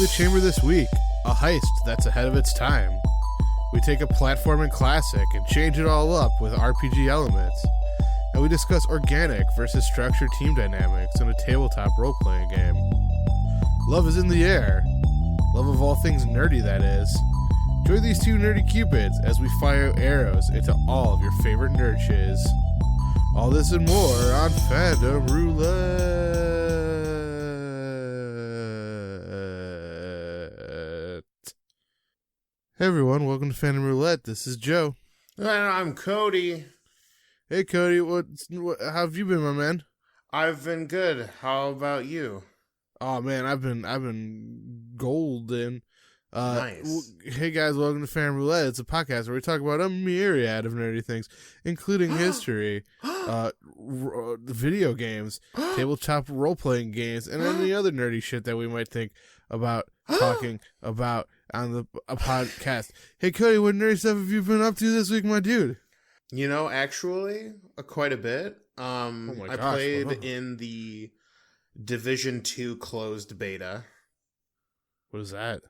the chamber this week, a heist that's ahead of its time. We take a platforming classic and change it all up with RPG elements. And we discuss organic versus structured team dynamics in a tabletop role-playing game. Love is in the air. Love of all things nerdy, that is. Join these two nerdy cupids as we fire arrows into all of your favorite nerd shiz. All this and more on Fandom Roulette. Hey everyone, welcome to Fandom Roulette. This is Joe. And I'm Cody. Hey Cody, what how have you been, my man? I've been good. How about you? Oh man, I've been golden. Nice. Hey guys, welcome to Fandom Roulette. It's a podcast where we talk about a myriad of nerdy things, including history, video games, tabletop role-playing games, and any other nerdy shit that we might think about talking about on a podcast. Hey Cody, what nerdy stuff have you been up to this week, my dude? You know, actually, quite a bit. I played in the Division 2 closed beta. What is that?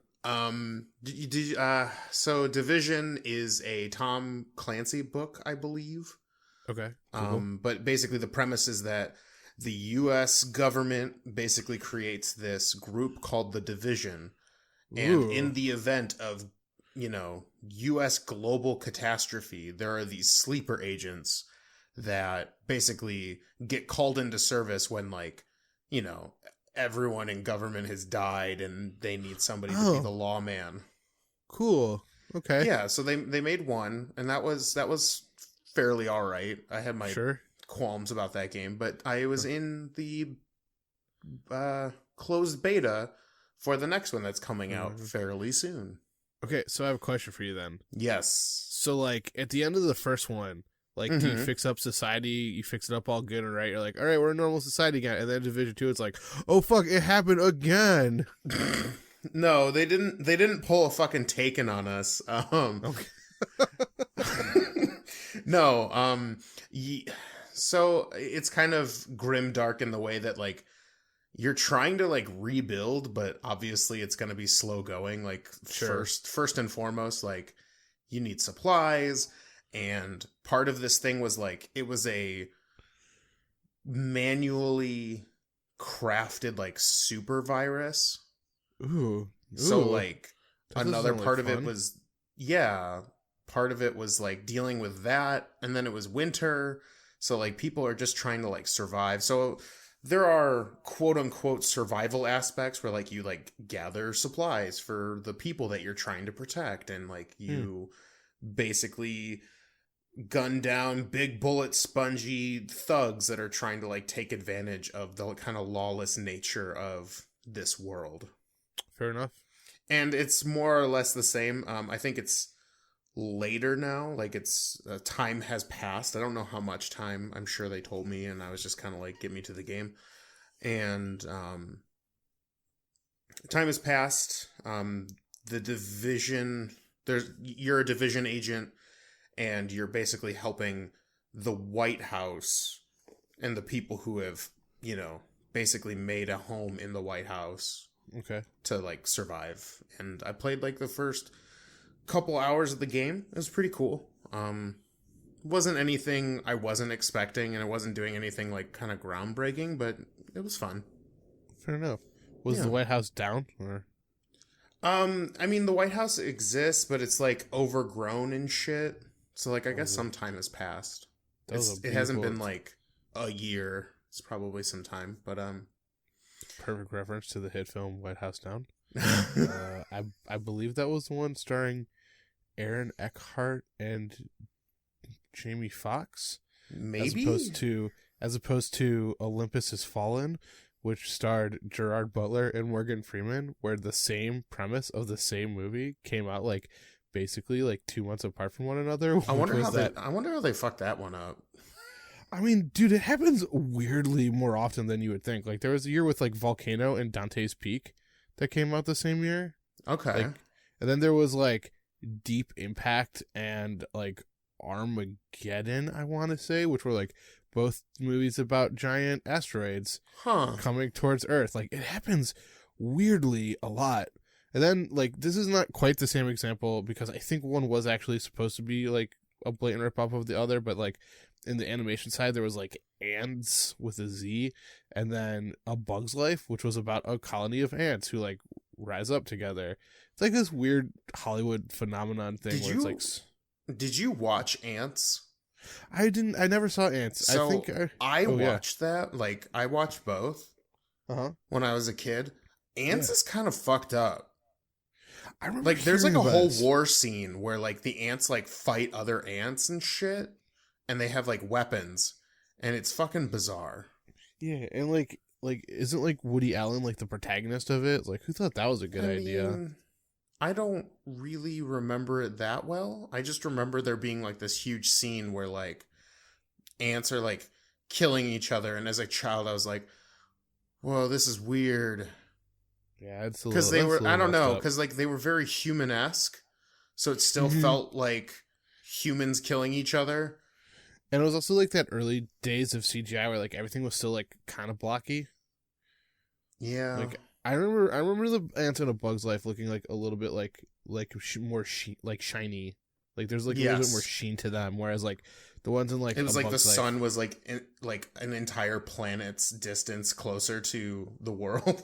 So Division is a Tom Clancy book, I believe. Okay. Cool. But basically the premise is that the U.S. government basically creates this group called the Division. And in the event of, U.S. global catastrophe, there are these sleeper agents that basically get called into service when, everyone in government has died and they need somebody to be the lawman. Cool. Okay. Yeah, so they made one, and that was fairly all right. I had my qualms about that game, but I was in the closed beta for the next one that's coming out fairly soon. Okay, so I have a question for you then. Yes. So, at the end of the first one, do you fix up society? You fix it up all good and right. You're like, all right, we're a normal society again. And then Division 2, it's like, oh fuck, it happened again. No, they didn't pull a fucking Taken on us. Okay. No. So it's kind of grim dark in the way that you're trying to rebuild, but obviously it's going to be slow going. First and foremost, you need supplies. And part of this thing was it was a manually crafted super virus. Ooh. So another part of it was, part of it was dealing with that. And then it was winter. So people are just trying to survive. So there are quote unquote survival aspects where you gather supplies for the people that you're trying to protect. And you basically gun down big bullet spongy thugs that are trying to take advantage of the kind of lawless nature of this world. Fair enough. And it's more or less the same. I think it's later now. It's time has passed. I don't know how much time. I'm sure they told me, and I was just kind of get me to the game. And time has passed. The Division. You're a Division agent. And you're basically helping the White House and the people who have, basically made a home in the White House. Okay. To survive. And I played the first couple hours of the game. It was pretty cool. Wasn't anything I wasn't expecting, and it wasn't doing anything kind of groundbreaking, but it was fun. Fair enough. Was the White House down or? I mean, the White House exists, but it's overgrown and shit. So I guess some time has passed. It hasn't been a year. It's probably some time, but perfect reference to the hit film White House Down. I believe that was the one starring Aaron Eckhart and Jamie Foxx. Maybe as opposed to Olympus Has Fallen, which starred Gerard Butler and Morgan Freeman, where the same premise of the same movie came out basically 2 months apart from one another. I wonder how they fucked that one up. I mean, dude, it happens weirdly more often than you would think. There was a year with Volcano and Dante's Peak that came out the same year. Okay. And then there was Deep Impact and Armageddon, I want to say, which were both movies about giant asteroids coming towards Earth. It happens weirdly a lot. And then, like, this is not quite the same example because I think one was actually supposed to be, like, a blatant rip-off of the other, but, like, in the animation side, there was, like, Antz with a Z, and then A Bug's Life, which was about a colony of ants who, like, rise up together. It's like this weird Hollywood phenomenon thing it's like... Did you watch Antz? I never saw Antz. So I watched that. Like, I watched both when I was a kid. Antz is kind of fucked up. I remember like, there's like a whole war scene where like the ants like fight other ants and shit, and they have like weapons, and it's fucking bizarre. Yeah, and like isn't like Woody Allen like the protagonist of it? Like, who thought that was a good idea? I don't really remember it that well. I just remember there being like this huge scene where like ants are like killing each other, and as a child I was like, whoa, this is weird. Yeah, it's a little... Because they were, I don't know, because like they were very human-esque, so it still felt like humans killing each other. And it was also like that early days of CGI where like everything was still like kind of blocky. Yeah. Like I remember the ants in A Bug's Life looking like a little bit more shiny. Like there's like a little bit more sheen to them, whereas like the ones in like it was like the sun was like like an entire planet's distance closer to the world.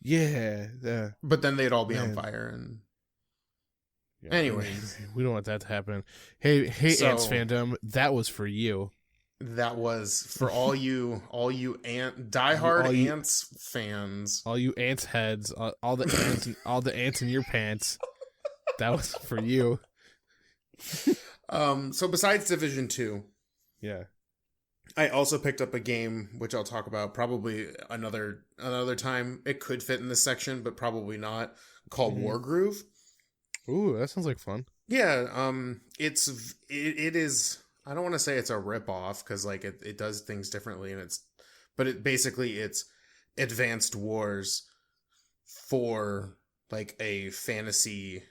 Yeah. But then they'd all be on fire and... Yeah, anyway. We don't want that to happen. Hey, Antz fandom, that was for you. That was for all you diehard Antz fans. All you Antz heads, all the ants in your pants. That was for you. So besides Division 2. Yeah. I also picked up a game, which I'll talk about probably another time. It could fit in this section, but probably not, called Wargroove. Ooh, that sounds like fun. Yeah, it is, I don't want to say it's a rip-off, because like it does things differently, but it's Advanced Wars for like a fantasy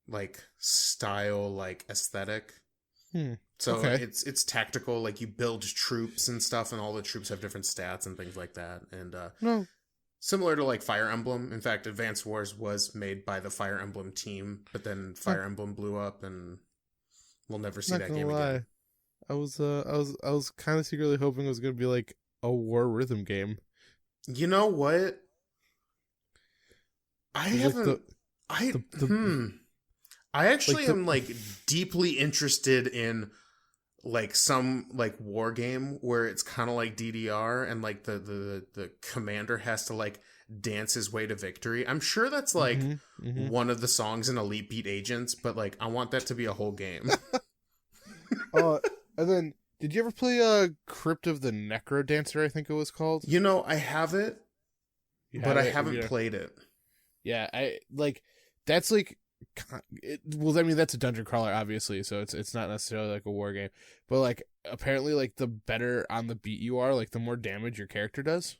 like style, like aesthetic. So it's tactical, like you build troops and stuff, and all the troops have different stats and things like that. And similar to like Fire Emblem. In fact, Advanced Wars was made by the Fire Emblem team, but then Fire Emblem blew up, and we'll never see that game again. I was kind of secretly hoping it was going to be like a war rhythm game. You know what? I actually am like deeply interested in like some like war game where it's kind of like DDR, and like the commander has to like dance his way to victory. I'm sure that's like one of the songs in Elite Beat Agents, but like I want that to be a whole game. And then did you ever play Crypt of the Necro Dancer, I think it was called? You know, I have it, but I haven't played it. Yeah, that's like... Well, I mean, that's a dungeon crawler, obviously, so it's not necessarily like a war game, but like apparently like the better on the beat you are, like the more damage your character does.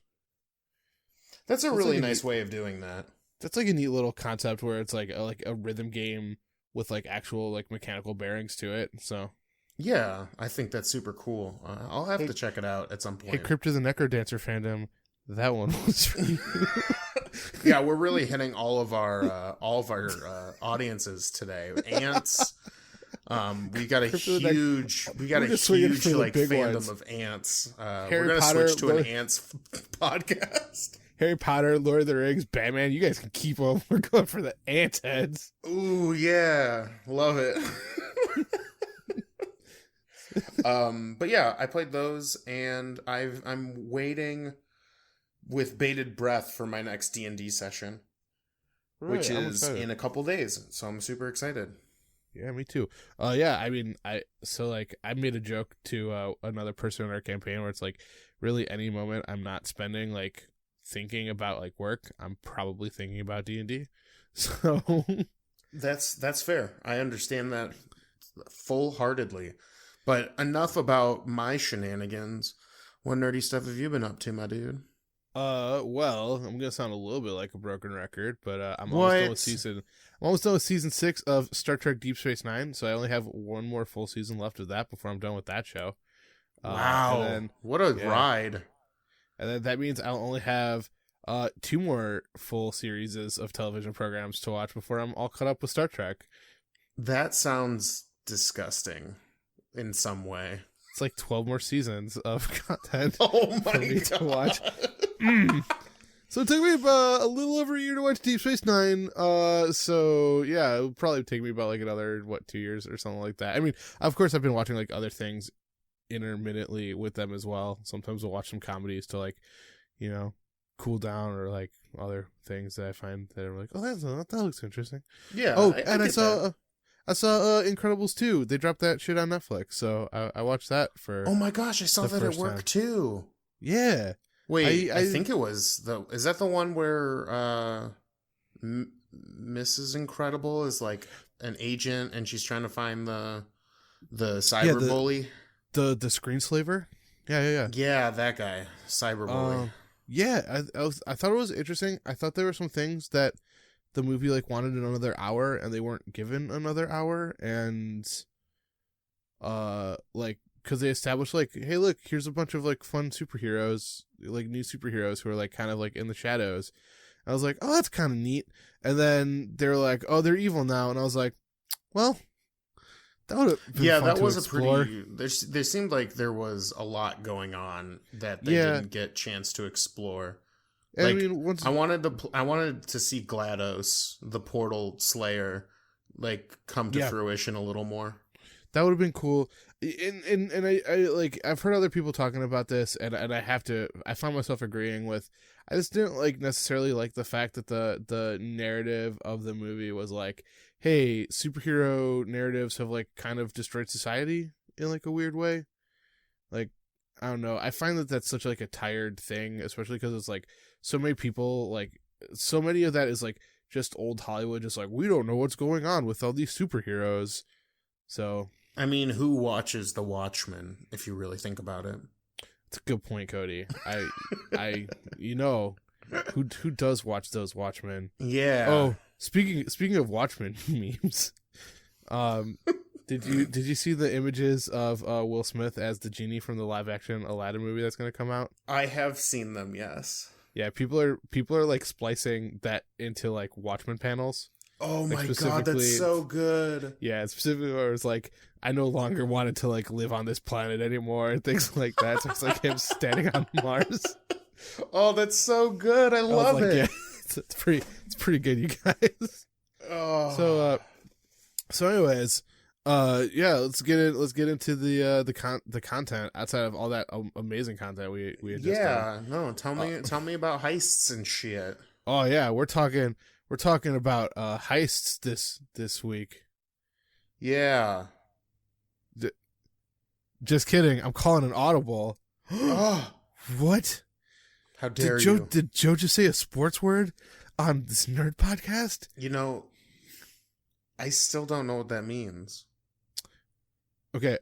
That's a really nice way of doing that. That's like a neat little concept where it's like a rhythm game with like actual like mechanical bearings to it. So yeah, I think that's super cool. I'll have to check it out at some point. Hey, Crypt of the Necro Dancer fandom, that one was for you. Yeah, we're really hitting all of our audiences today. Antz. We got a huge like fandom ones. Of Antz. We're gonna switch to an Antz podcast. Harry Potter, Lord of the Rings, Batman. You guys can keep them. We're going for the Antz heads. Ooh yeah, love it. But yeah, I played those, and I'm waiting with bated breath for my next D&D session, which is in a couple days. So I'm super excited. Yeah, me too. Yeah, I mean, I made a joke to another person in our campaign where it's like, really any moment I'm not spending like thinking about like work, I'm probably thinking about D&D. So that's fair. I understand that full-heartedly. But enough about my shenanigans. What nerdy stuff have you been up to, my dude? Well, I'm gonna sound a little bit like a broken record, but I'm almost done with season 6 of Star Trek Deep Space Nine, so I only have one more full season left of that before I'm done with that show. Wow, what a ride! And then that means I'll only have 2 more full series of television programs to watch before I'm all caught up with Star Trek. That sounds disgusting in some way. It's like 12 more seasons of content for me God. to watch. So it took me about a little over a year to watch Deep Space Nine. So yeah, it would probably take me about like another 2 years or something like that. I mean, of course, I've been watching like other things intermittently with them as well. Sometimes we'll watch some comedies to like, you know, cool down, or like other things that I find that are like, oh, that looks interesting. Yeah. Oh, and I saw Incredibles 2. They dropped that shit on Netflix, so I watched that for. Oh my gosh, I saw that at work too. Yeah. Wait, I think it was is that the one where Mrs. Incredible is like an agent and she's trying to find the cyber bully? The screen slaver? Yeah. Yeah, that guy. Cyber bully. Yeah, I thought it was interesting. I thought there were some things that the movie like wanted another hour and they weren't given another hour, and like, because they established like, hey, look, here's a bunch of like fun superheroes, like new superheroes who are like kind of like in the shadows. I was like, oh, that's kind of neat. And then they're like, oh, they're evil now, and I was like, well, that would have been fun that was explore. a pretty. There seemed like there was a lot going on that they didn't get chance to explore. Like, I mean, I wanted to see GLaDOS, the Portal Slayer, like come to fruition a little more. That would have been cool. And I like, I've heard other people talking about this, and I find myself agreeing with. I just didn't like necessarily like the fact that the narrative of the movie was like, hey, superhero narratives have like kind of destroyed society in like a weird way. Like, I don't know. I find that that's such like a tired thing, especially because it's like so many people, like so many of that is like just old Hollywood, just like, we don't know what's going on with all these superheroes. So, I mean, who watches The Watchmen, if you really think about it? It's a good point, Cody. I you know, who does watch those Watchmen? Yeah. Oh, speaking of Watchmen memes, did you see the images of Will Smith as the genie from the live action Aladdin movie that's going to come out? I have seen them, yes. Yeah, people are like splicing that into like Watchmen panels. Oh my god, that's so good. Yeah, specifically where it's like, I no longer wanted to like live on this planet anymore and things like that. So it's like him standing on Mars. Oh, that's so good. I love it. Yeah, it's pretty good, you guys. Oh. So anyways, yeah, let's get into the content outside of all that amazing content we had just done. No, tell me about heists and shit. Oh yeah, we're talking about heists this week. Yeah. Just kidding. I'm calling an audible. Oh. What? How dare you? Did Joe just say a sports word on this nerd podcast? You know, I still don't know what that means. Okay,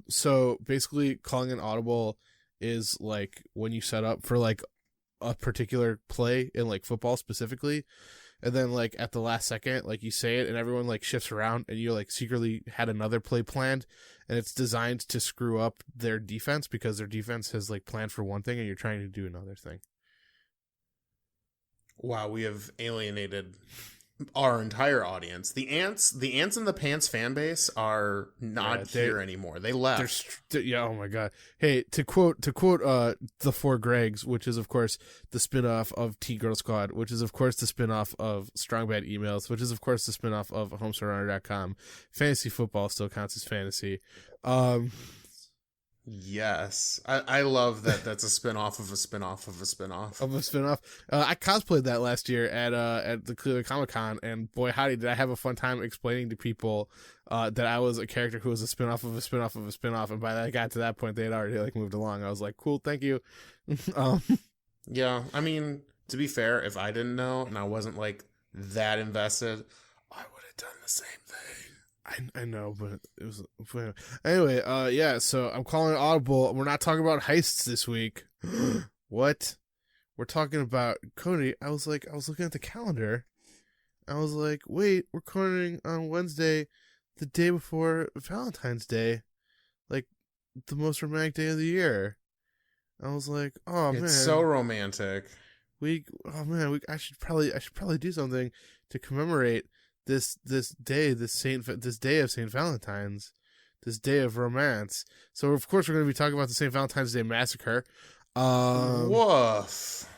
so basically calling an audible is like when you set up for like a particular play in like football specifically, and then like at the last second, like you say it and everyone like shifts around and you like secretly had another play planned, and it's designed to screw up their defense because their defense has like planned for one thing and you're trying to do another thing. Wow, we have alienated our entire audience. The Antz and the Pants fan base are not here anymore. They left. Oh my god. Hey, to quote the Four Gregs, which is of course the spin-off of T-Girl Squad, which is of course the spin-off of Strong Bad Emails, which is of course the spin-off of HomestoreRunner.com. Fantasy football still counts as fantasy. Yes. I love that that's a spin-off of a spin-off of a spin-off. Of a spin-off. I cosplayed that last year at the Cleveland Comic-Con, and boy howdy did I have a fun time explaining to people that I was a character who was a spin-off of a spin-off of a spin-off, and by the time I got to that point they had already like moved along. I was like, cool, thank you. Yeah, I mean, to be fair, if I didn't know and I wasn't like that invested, I would have done the same thing. I know, but it was anyway. Yeah. So I'm calling it audible. We're not talking about heists this week. What? We're talking about Cody. I was looking at the calendar. I was like, wait, we're recording on Wednesday, the day before Valentine's Day, like the most romantic day of the year. I was like, oh man, it's so romantic. I should probably do something to commemorate this day of St. Valentine's, this day of romance. So of course we're going to be talking about the St. Valentine's Day Massacre. Woof.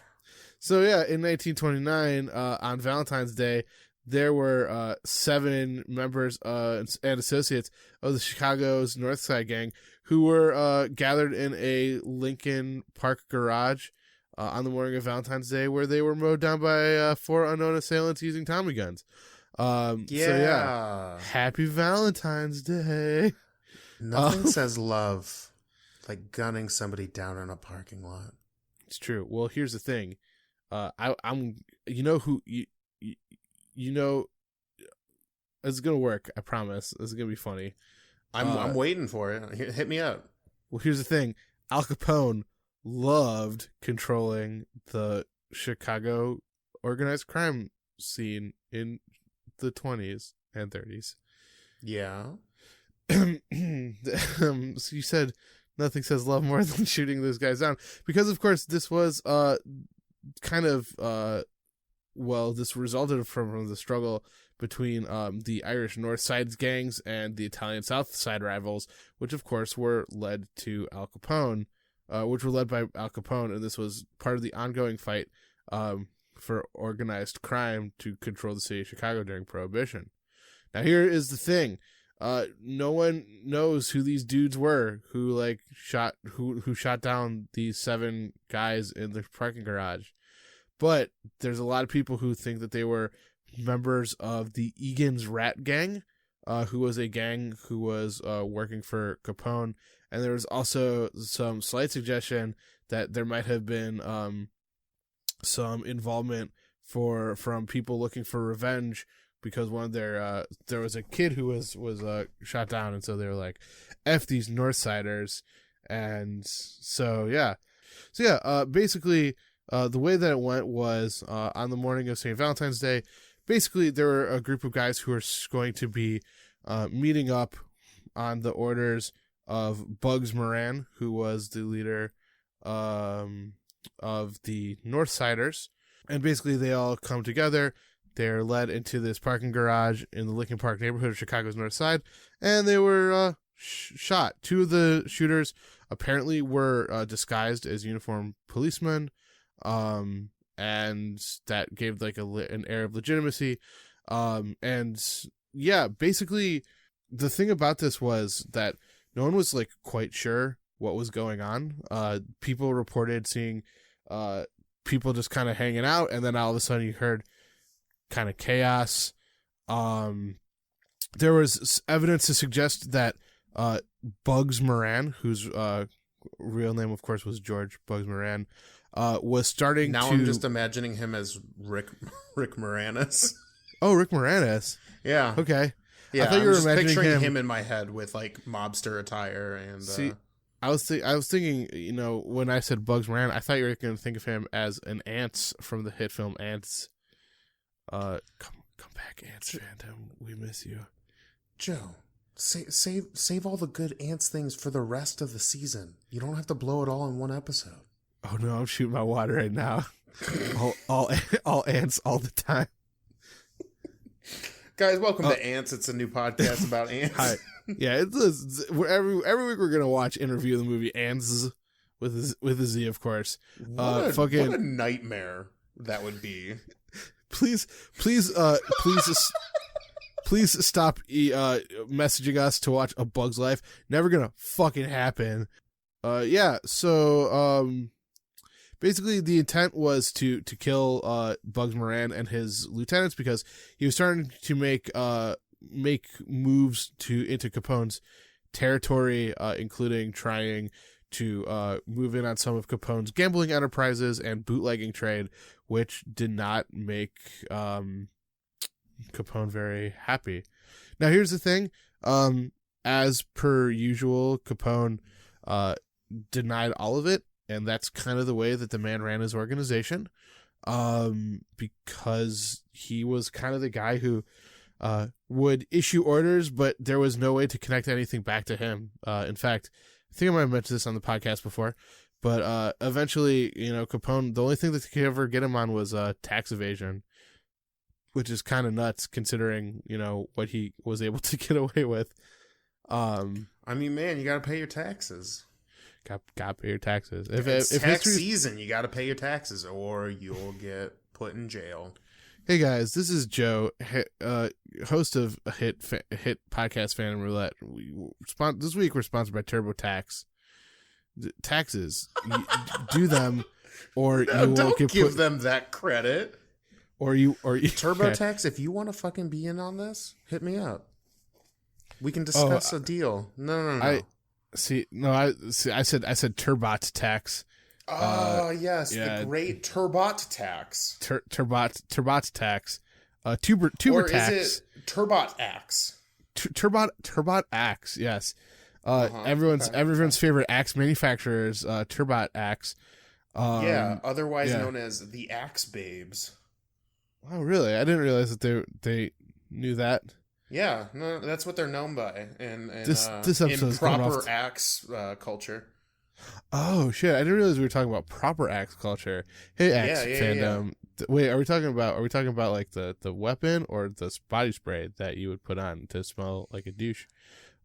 So yeah, in 1929, on Valentine's Day, there were 7 members and associates of the Chicago's North Side Gang who were gathered in a Lincoln Park garage on the morning of Valentine's Day, where they were mowed down by 4 unknown assailants using Tommy guns. So yeah, happy Valentine's Day. Nothing says love like gunning somebody down in a parking lot. It's true. Well, here's the thing. I'm it's gonna work. I promise. It's gonna be funny. I'm waiting for it. Hit me up. Well, here's the thing. Al Capone loved controlling the Chicago organized crime scene in the 20s and 30s. Yeah. So you said nothing says love more than shooting those guys down, because of course this was this resulted from the struggle between the Irish North Side gangs and the Italian South Side rivals, which of course were led by Al Capone, and this was part of the ongoing fight for organized crime to control the city of Chicago during Prohibition. Now here is the thing. No one knows who these dudes were who shot down these 7 guys in the parking garage. But there's a lot of people who think that they were members of the Egan's Rat Gang, who was a gang who was working for Capone. And there was also some slight suggestion that there might have been some involvement from people looking for revenge, because one of their there was a kid who was shot down, and so they were like, F these Northsiders. And so basically the way that it went was on the morning of St. Valentine's Day, basically there were a group of guys who were going to be meeting up on the orders of Bugs Moran, who was the leader of the Northsiders. And basically they all come together. They're led into this parking garage in the Lincoln Park neighborhood of Chicago's North Side, and they were shot. 2 of the shooters apparently were disguised as uniformed policemen, and that gave an air of legitimacy. Basically the thing about this was that no one was quite sure what was going on. People reported seeing people just kind of hanging out, and then all of a sudden you heard kind of chaos. There was evidence to suggest that Bugs Moran, whose real name of course was George Bugs Moran, was starting now I'm just imagining him as Rick Moranis. Oh, Rick Moranis. Yeah. Okay. Yeah, I thought you were imagining picturing him in my head with mobster attire and. See, I was thinking, when I said Bugs Moran, I thought you were going to think of him as an Antz from the hit film Antz. Come back, Antz Phantom. We miss you, Joe. Save all the good Antz things for the rest of the season. You don't have to blow it all in one episode. Oh no, I'm shooting my water right now. all ants all the time. Guys, welcome to Antz. It's a new podcast about ants. Hi. Yeah, every week we're gonna watch interview the movie Antz with a Z, of course. What a nightmare that would be. Please stop messaging us to watch A Bug's Life. Never gonna fucking happen. So basically the intent was to kill Bugs Moran and his lieutenants, because he was starting to make moves into Capone's territory, including trying to move in on some of Capone's gambling enterprises and bootlegging trade, which did not make Capone very happy. Now here's the thing. As per usual, Capone denied all of it, and that's kind of the way that the man ran his organization, because he was kind of the guy who would issue orders, but there was no way to connect anything back to him. In fact, I think I might have mentioned this on the podcast before, But eventually, Capone, the only thing that could ever get him on was tax evasion, which is kind of nuts considering, what he was able to get away with. I mean, man, you got to pay your taxes. Got to pay your taxes. If tax season, you got to pay your taxes or you'll get put in jail. Hey guys, this is Joe, host of a hit podcast, Phantom Roulette. This week we're sponsored by TurboTax. Taxes, do them, or you don't won't give them that credit. Or you TurboTax. If you want to fucking be in on this, hit me up. We can discuss a deal. No. I said Turbot Tax. Yes, the great Turbot Tax. Turbot Tax. Tuber or Tax. Is it Turbot Axe? Turbot Axe. Yes. Everyone's favorite axe manufacturers. Turbot Axe. Otherwise known as the Axe Babes. Oh, really? I didn't realize that they knew that. Yeah, no, that's what they're known by in proper axe culture. Oh shit! I didn't realize we were talking about proper axe culture. Hey, axe fandom. Yeah. Wait, are we talking about like the weapon or the body spray that you would put on to smell like a douche?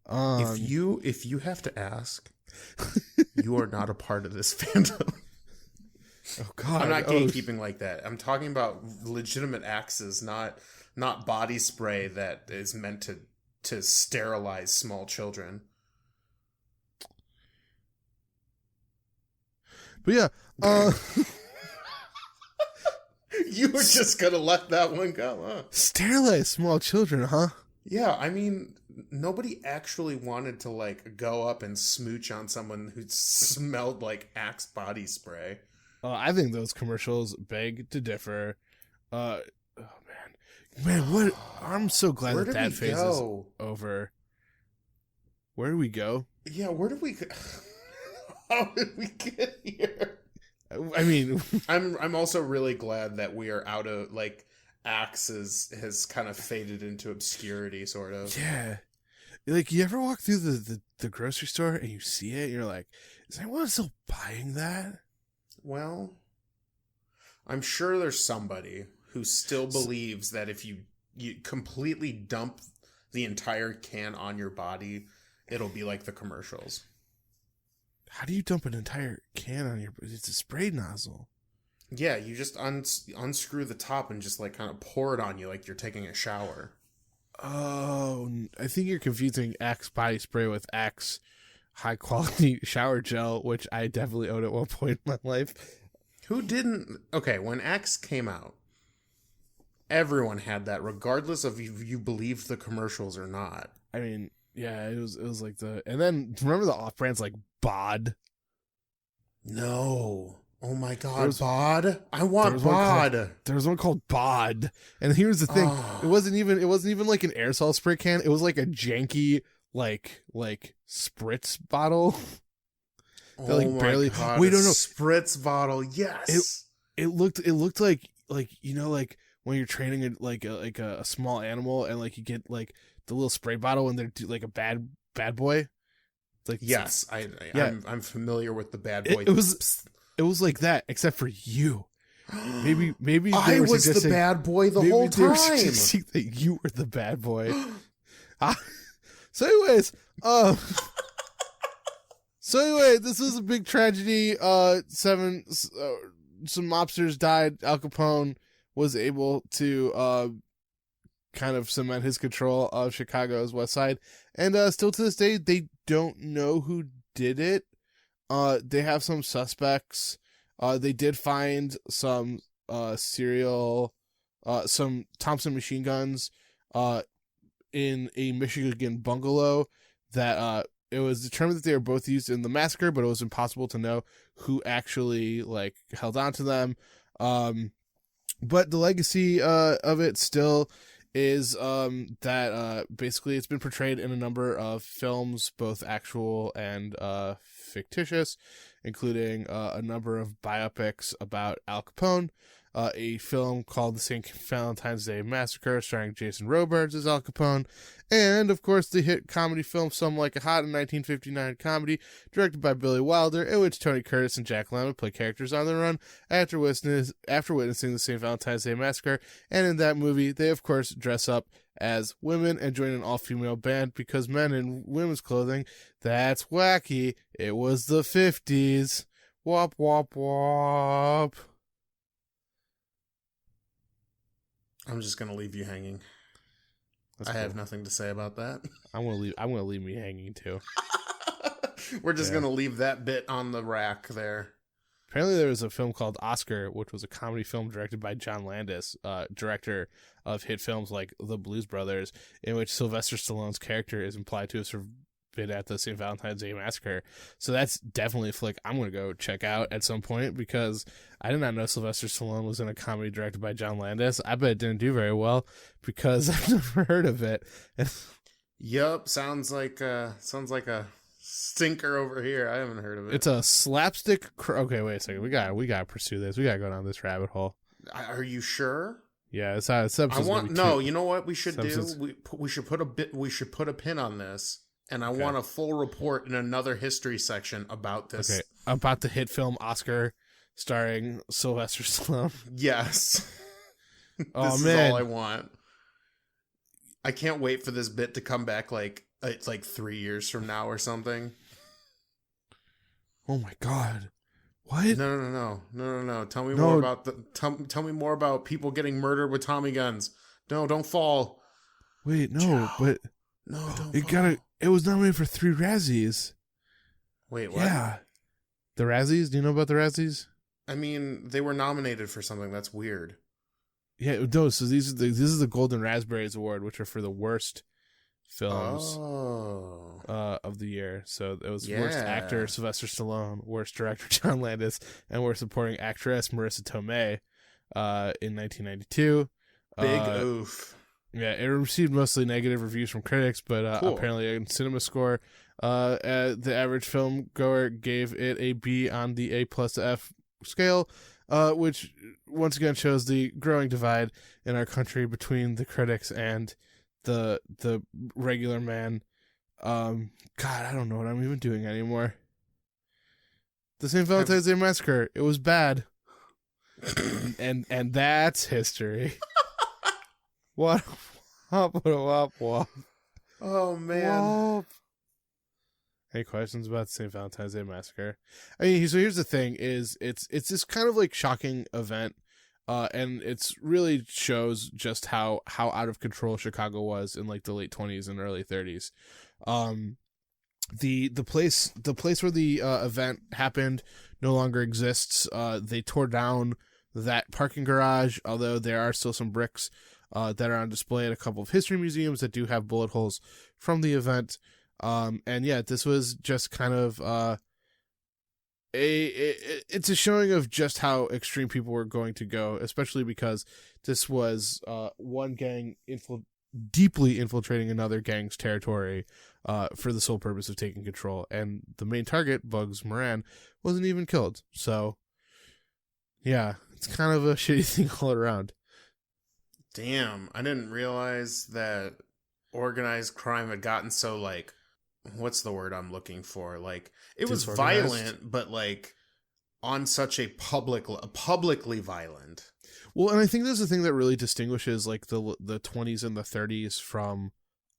If you have to ask, you are not a part of this fandom. Oh God! I'm not gatekeeping like that. I'm talking about legitimate axes, not body spray that is meant to sterilize small children. But yeah, you were just gonna let that one go, huh? Sterilize small children, huh? Yeah, I mean, nobody actually wanted to like go up and smooch on someone who smelled like Axe body spray. I think those commercials beg to differ. Oh man, what? I'm so glad that phase is over. Where do we go? Yeah, where did we? How did we get here? I mean, I'm also really glad that we are out of like Axe has kind of faded into obscurity, sort of. Yeah, like you ever walk through the grocery store and you see it, and you're like, is anyone still buying that? Well, I'm sure there's somebody who still believes that if you completely dump the entire can on your body, it'll be like the commercials. How do you dump an entire can on your... It's a spray nozzle. Yeah, you just unscrew the top and just like kind of pour it on you like you're taking a shower. Oh, I think you're confusing Axe body spray with Axe high quality shower gel, which I definitely owned at one point in my life. Who didn't? Okay, when Axe came out, everyone had that, regardless of if you believed the commercials or not. I mean, yeah, it was like and then remember the off brands like Bod? No. Oh my God, Bod! I want Bod. There was one called Bod, and here's the thing: it wasn't even like an aerosol spray can. It was like a janky like spritz bottle. That, like, barely. God, wait, no, spritz bottle. Yes. It looked like like when you're training a small animal and like you get like the little spray bottle and they're like a bad boy. Like yes, I'm familiar with the bad boy. It was like that, except for you. Maybe I was the bad boy the whole time. That you were the bad boy. So anyways, this was a big tragedy. Some mobsters died. Al Capone was able to kind of cement his control of Chicago's West Side, and still to this day they don't know who did it. They have some suspects. They did find some some Thompson machine guns in a Michigan bungalow that it was determined that they were both used in the massacre, but it was impossible to know who actually like held on to them. But the legacy of it still is that basically it's been portrayed in a number of films, both actual and fictitious, including a number of biopics about Al Capone. a film called The St. Valentine's Day Massacre, starring Jason Robards as Al Capone, and, of course, the hit comedy film Some Like It Hot, a 1959 comedy directed by Billy Wilder, in which Tony Curtis and Jack Lemmon play characters on the run after witnessing the St. Valentine's Day Massacre. And in that movie, they, of course, dress up as women and join an all-female band because men in women's clothing, that's wacky. It was the 50s. Wop, wop, wop. I'm just going to leave you hanging. I have nothing to say about that. I'm gonna leave me hanging too. We're just gonna leave that bit on the rack there. Apparently, there was a film called Oscar, which was a comedy film directed by John Landis, director of hit films like The Blues Brothers, in which Sylvester Stallone's character is implied to have been at the St. Valentine's Day Massacre. So that's definitely a flick I'm going to go check out at some point, because I did not know Sylvester Stallone was in a comedy directed by John Landis. I bet it didn't do very well because I've never heard of it. Yup, sounds like a stinker over here. I haven't heard of it. It's a slapstick. Okay, wait a second. We gotta pursue this. We gotta go down this rabbit hole. Are you sure? Yeah, it's episode. You know what we should do? We should put a pin on this. And I want a full report in another history section about this. Okay, about the hit film Oscar starring Sylvester Stallone. Yes. This is all I want. I can't wait for this bit to come back like 3 years from now or something. Oh my God. What? No. Tell me more about tell me more about people getting murdered with Tommy guns. No, don't fall. Wait, no, Joe. but no, don't fall. It was nominated for 3 Razzies. Wait, what? Yeah. The Razzies? Do you know about the Razzies? I mean, they were nominated for something. That's weird. Yeah, no, so this is the Golden Raspberries Award, which are for the worst films of the year. So it was worst actor Sylvester Stallone, worst director John Landis, and worst supporting actress Marissa Tomei in 1992. Big oof. Yeah, it received mostly negative reviews from critics, but apparently in CinemaScore, the average film goer gave it a B on the A plus to F scale, which once again shows the growing divide in our country between the critics and the regular man. God, I don't know what I'm even doing anymore. The St. Valentine's Day Massacre, it was bad. and that's history. What? Wop. Oh man. Wop. Any questions about the St. Valentine's Day Massacre? I mean, so here's the thing: it's this kind of like shocking event, and it's really shows just how out of control Chicago was in like the late 20s and early 30s. The place where the event happened no longer exists. They tore down that parking garage, although there are still some bricks that are on display at a couple of history museums that do have bullet holes from the event. And yeah, this was just kind of it's a showing of just how extreme people were going to go, especially because this was one gang deeply infiltrating another gang's territory for the sole purpose of taking control, and the main target, Bugs Moran, wasn't even killed. So yeah, it's kind of a shitty thing all around. Damn, I didn't realize that organized crime had gotten so, like, what's the word I'm looking for? Like, it was violent, but like on such a publicly violent. Well, and I think that's the thing that really distinguishes like the 20s and the 30s from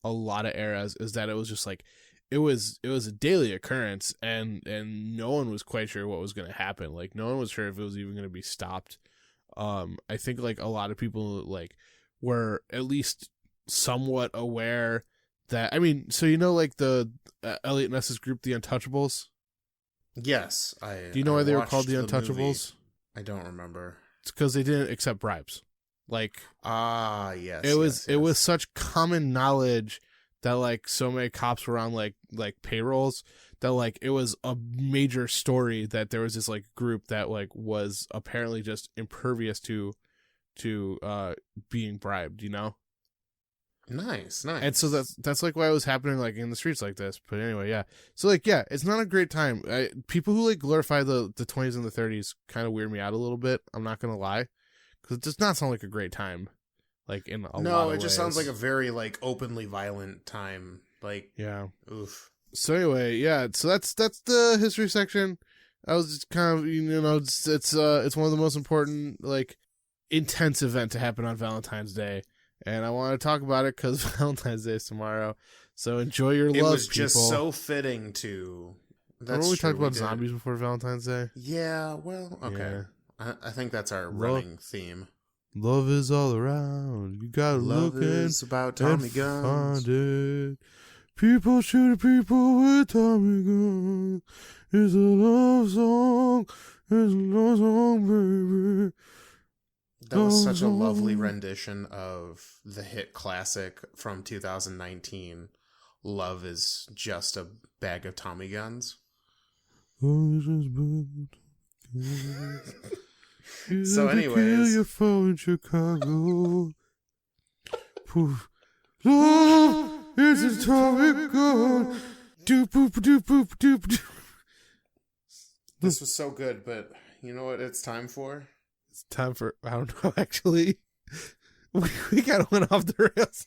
a lot of eras, is that it was just like it was a daily occurrence, and no one was quite sure what was going to happen. Like, no one was sure if it was even going to be stopped. I think like a lot of people like were at least somewhat aware that, I mean, so you know, like the Elliot Ness's group, the Untouchables. Yes, Do you know why they were called the Untouchables? I don't remember. It's because they didn't accept bribes. Like, yes, it was such common knowledge that like so many cops were on like payrolls that like it was a major story that there was this like group that like was apparently just impervious to being bribed, you know? Nice. And so that's like why it was happening like in the streets like this. But anyway, yeah. So like, yeah, it's not a great time. People who like glorify the 20s and the 30s kind of weird me out a little bit. I'm not gonna lie, Because it does not sound like a great time. Like, in a lot of No, it ways. just sounds like a very, like, openly violent time. Like, yeah. Oof. So anyway, yeah, so that's the history section. I was just kind of, it's one of the most important, like, intense event to happen on Valentine's Day. And I want to talk about it because Valentine's Day is tomorrow. So enjoy your love, people. It was just so fitting to... Remember we talked about zombies before Valentine's Day? Yeah, well, okay. Yeah. I think that's our running theme. Love is all around. You gotta look is about Tommy guns. Find it. People shooting people with Tommy guns. It's a love song. It's a love song, baby. That was such a lovely rendition of the hit classic from 2019. Love is just a bag of Tommy guns. So anyways, your phone in Chicago. Poof. Love is a Tommy gun. Doop boop doop boop doop doop. This was so good, but you know what it's time for? It's time for, I don't know, actually. We kind of went off the rails.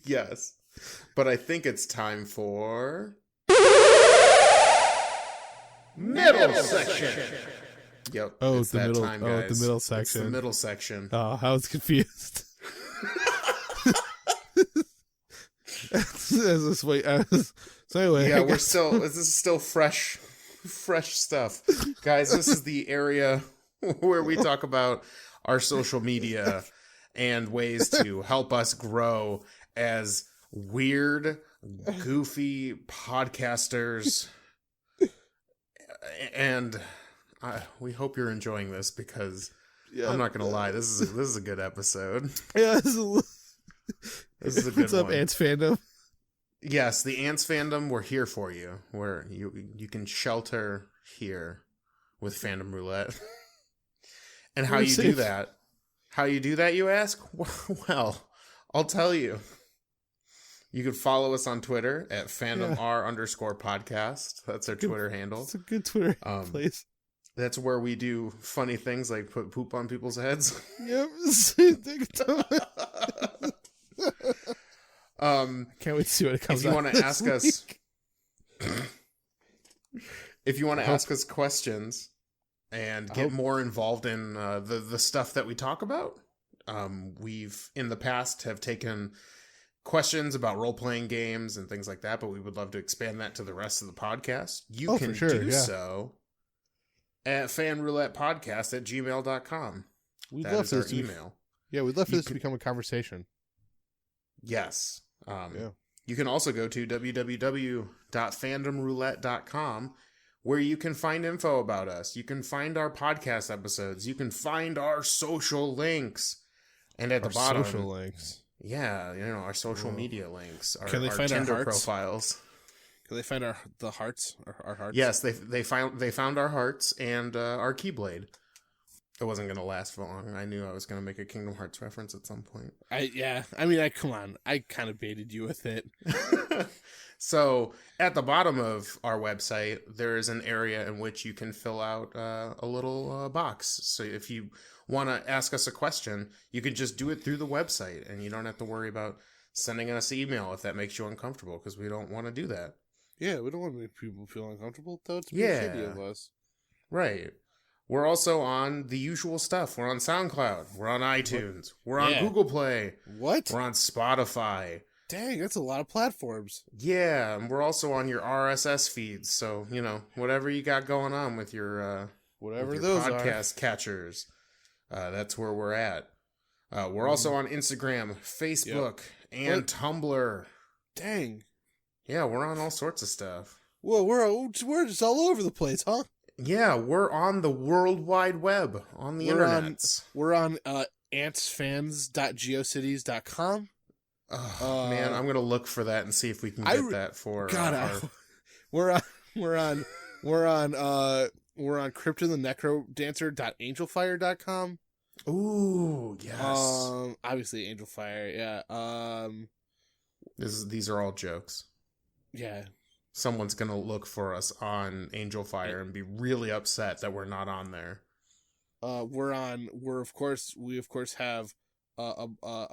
Yes. But I think it's time for... Middle section. Yep. Oh, it's the that middle. Time, guys. The middle section. It's the middle section. Oh, I was confused. So anyway, yeah, this is still fresh stuff, guys. This is the area where we talk about our social media and ways to help us grow as weird, goofy podcasters. And we hope you're enjoying this because I'm not gonna lie, this is a good episode. Yeah, this is a good What's up, one. Antz fandom? Yes, the Antz fandom, we're here for you. Where you can shelter here with Fandom Roulette. And how you do that? How you do that, you ask? Well, I'll tell you. You can follow us on Twitter at fandomr_podcast. That's our Twitter handle. It's a good Twitter place. That's where we do funny things like put poop on people's heads. Yep. Can't wait to see what it comes out. If you want to ask us, if you want to ask us questions and get more involved in the stuff that we talk about, we've in the past have taken questions about role-playing games and things like that, but we would love to expand that to the rest of the podcast. You can do so at fanroulettepodcast@gmail.com. We'd love for this email. We'd love for this to become a conversation. Yes. You can also go to www.fandomroulette.com where you can find info about us. You can find our podcast episodes. You can find our social links. And at the bottom... social links. Yeah, our social media links. Can they find Tinder our hearts? profiles. Can they find the hearts? Our hearts? Yes, they found our hearts and our Keyblade. It wasn't going to last for long. I knew I was going to make a Kingdom Hearts reference at some point. Come on. I kind of baited you with it. So, at the bottom of our website, there is an area in which you can fill out a little box. So, if you want to ask us a question, you can just do it through the website, and you don't have to worry about sending us email if that makes you uncomfortable, because we don't want to do that. Yeah, we don't want to make people feel uncomfortable. That's shitty of us. Right. We're also on the usual stuff. We're on SoundCloud. We're on iTunes. We're on Google Play. What? We're on Spotify. Dang, that's a lot of platforms. Yeah, and we're also on your RSS feeds. So, whatever you got going on with your whatever those podcast catchers, that's where we're at. We're also on Instagram, Facebook, and Tumblr. Dang. Yeah, we're on all sorts of stuff. Well, we're just all over the place, huh? Yeah, we're on the World Wide Web, on the internet. We're on antsfans.geocities.com. Oh, man, I'm gonna look for that and see if we can get that for. We're on cryptothenecrodancer.angelfire.com. Ooh, yes. Obviously Angel Fire, yeah. These are all jokes. Yeah. Someone's gonna look for us on Angel Fire and be really upset that we're not on there. we of course have a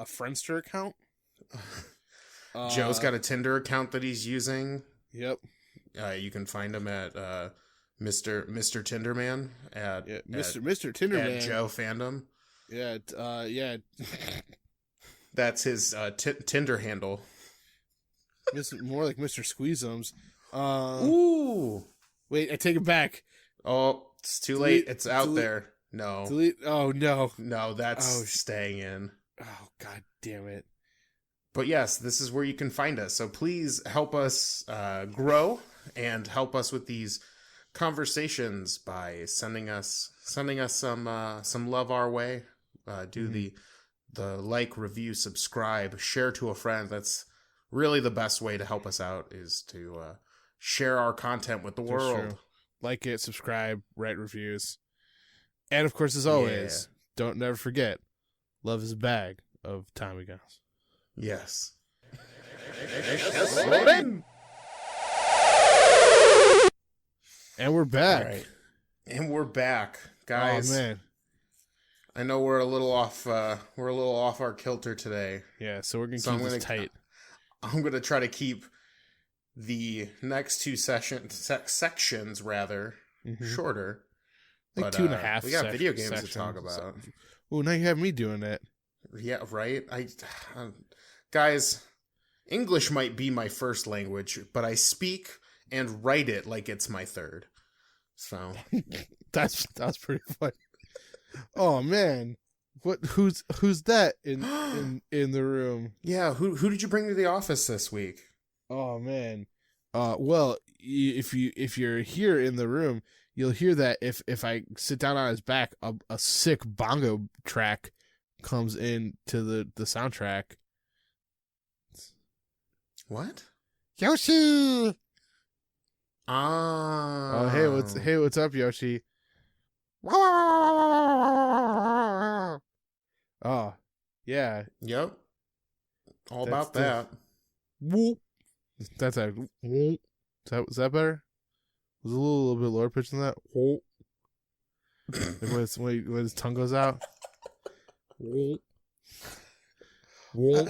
Friendster account. Joe's got a Tinder account that he's using. Yep. You can find him at Mr. Tinderman at Mr. Tinderman at Joe Fandom. Yeah, yeah. That's his Tinder handle. More like Mr. Squeezums. Ooh. Wait, I take it back. Oh, it's too late. It's out there. No. Delete. Oh, no. No, that's staying in. Oh, God damn it. But yes, this is where you can find us. So please help us grow and help us with these conversations by sending us some love our way. Do the like, review, subscribe, share to a friend. That's really the best way to help us out, is to share our content with the world. True. Like it, subscribe, write reviews. And of course, as always, don't never forget, love is a bag of Tommy guns. Yes. And we're back. All right. And we're back, guys. Oh man. I know we're a little off our kilter today. Yeah, so we're going to keep this tight. I'm going to try to keep the next two sections rather shorter. Like 2.5. We got video games to talk about. Oh, now you have me doing it. Yeah, right. Guys, English might be my first language, but I speak and write it like it's my third. So that's pretty funny. Oh man, who's that in the room? Yeah, who did you bring to the office this week? Oh man, well, if you're here in the room, you'll hear that if I sit down on his back, a sick bongo track comes into the soundtrack. What? Yoshi. Ah. Oh hey, what's up, Yoshi? Oh, yeah. Yep. All about that. Whoop. That's a whoop. Was that better? Was it a little bit lower pitch than that? Whoop. when his tongue goes out. Whoop. Whoop.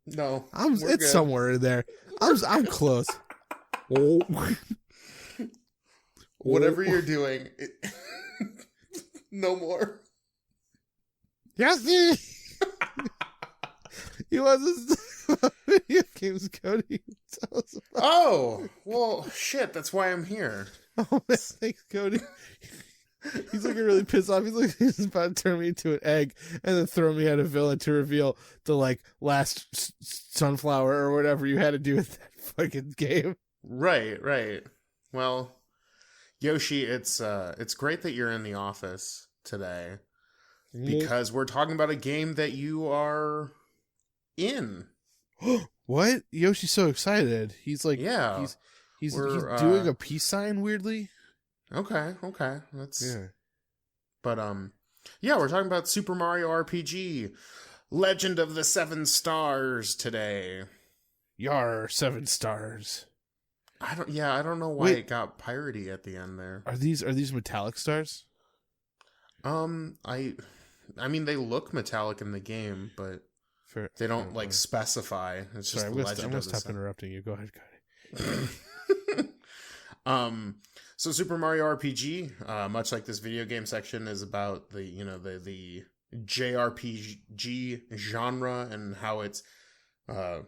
No. It's good. Somewhere in there. I'm close. Whatever you're doing, no more. Yes, he was video games, Cody. Tell us about Oh, well, shit. That's why I'm here. Oh man, thanks, Cody. He's looking really pissed off. He's about to turn me into an egg and then throw me at a villain to reveal the last sunflower or whatever you had to do with that fucking game. Right. Well, Yoshi, it's great that you're in the office today because we're talking about a game that you are in. What? Yoshi's so excited. He's like, yeah, he's doing a peace sign weirdly. Okay. But we're talking about Super Mario RPG, Legend of the Seven Stars today. Yar, 7 stars. I don't know why it got piratey at the end there. Are these metallic stars? I mean they look metallic in the game, but they don't specify. It's just I'm gonna stop interrupting you. Go ahead, Cody. So Super Mario RPG, much like this video game section, is about the JRPG genre and how it's how